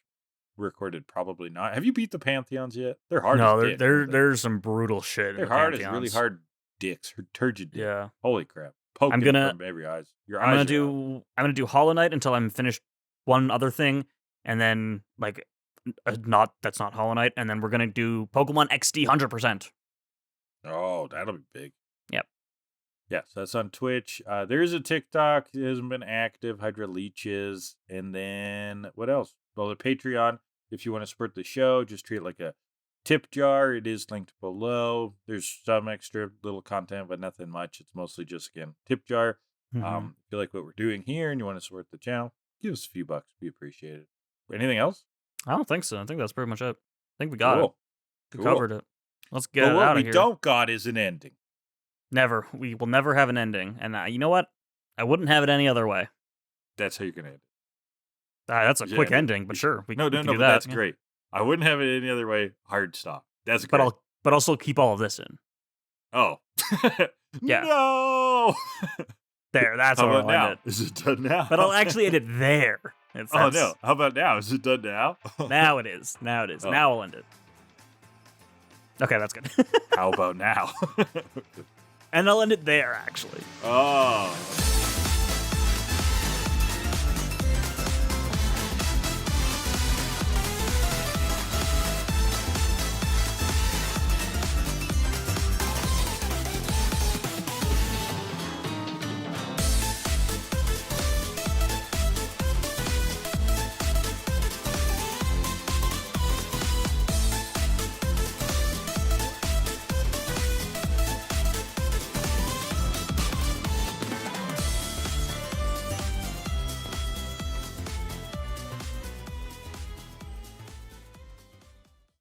S1: recorded, probably not. Have you beat the Pantheons yet? They're hard as dick.
S2: There's some brutal shit.
S1: They're
S2: in the
S1: hard
S2: Pantheons.
S1: as really hard dicks. Turgid dick.
S2: Yeah.
S1: Holy crap. Poking from every eyes.
S2: I'm gonna do Hollow Knight until I'm finished one other thing, and then like that's not Hollow Knight, and then we're gonna do Pokemon XD 100%.
S1: Oh, that'll be big.
S2: Yep.
S1: Yes, that's on Twitch. There's a TikTok. It hasn't been active. HydraLeeches. And then what else? Well, the Patreon. If you want to support the show, just treat it like a tip jar. It is linked below. There's some extra little content, but nothing much. It's mostly just, again, tip jar. If you like what we're doing here and you want to support the channel, give us a few bucks. We appreciate it. Anything else?
S2: I don't think so. I think that's pretty much it. I think we got it. We covered it. Let's get it out of
S1: here. What we don't got is an ending.
S2: Never. We will never have an ending. And you know what? I wouldn't have it any other way.
S1: That's how you're going to end it.
S2: That's a quick ending, but sure.
S1: No, but that's great. I wouldn't have it any other way. Hard stop. That's great.
S2: But I'll still keep all of this in.
S1: Oh.
S2: Yeah.
S1: No!
S2: There, that's
S1: how
S2: how
S1: about
S2: I'll
S1: now?
S2: end it.
S1: Is it done now?
S2: But I'll actually end it there.
S1: Oh, no. How about now? Is it done now?
S2: Now it is. Now it is.
S1: Oh.
S2: Now I'll end it. Okay, that's good.
S1: How about now?
S2: And I'll end it there, actually.
S1: Oh.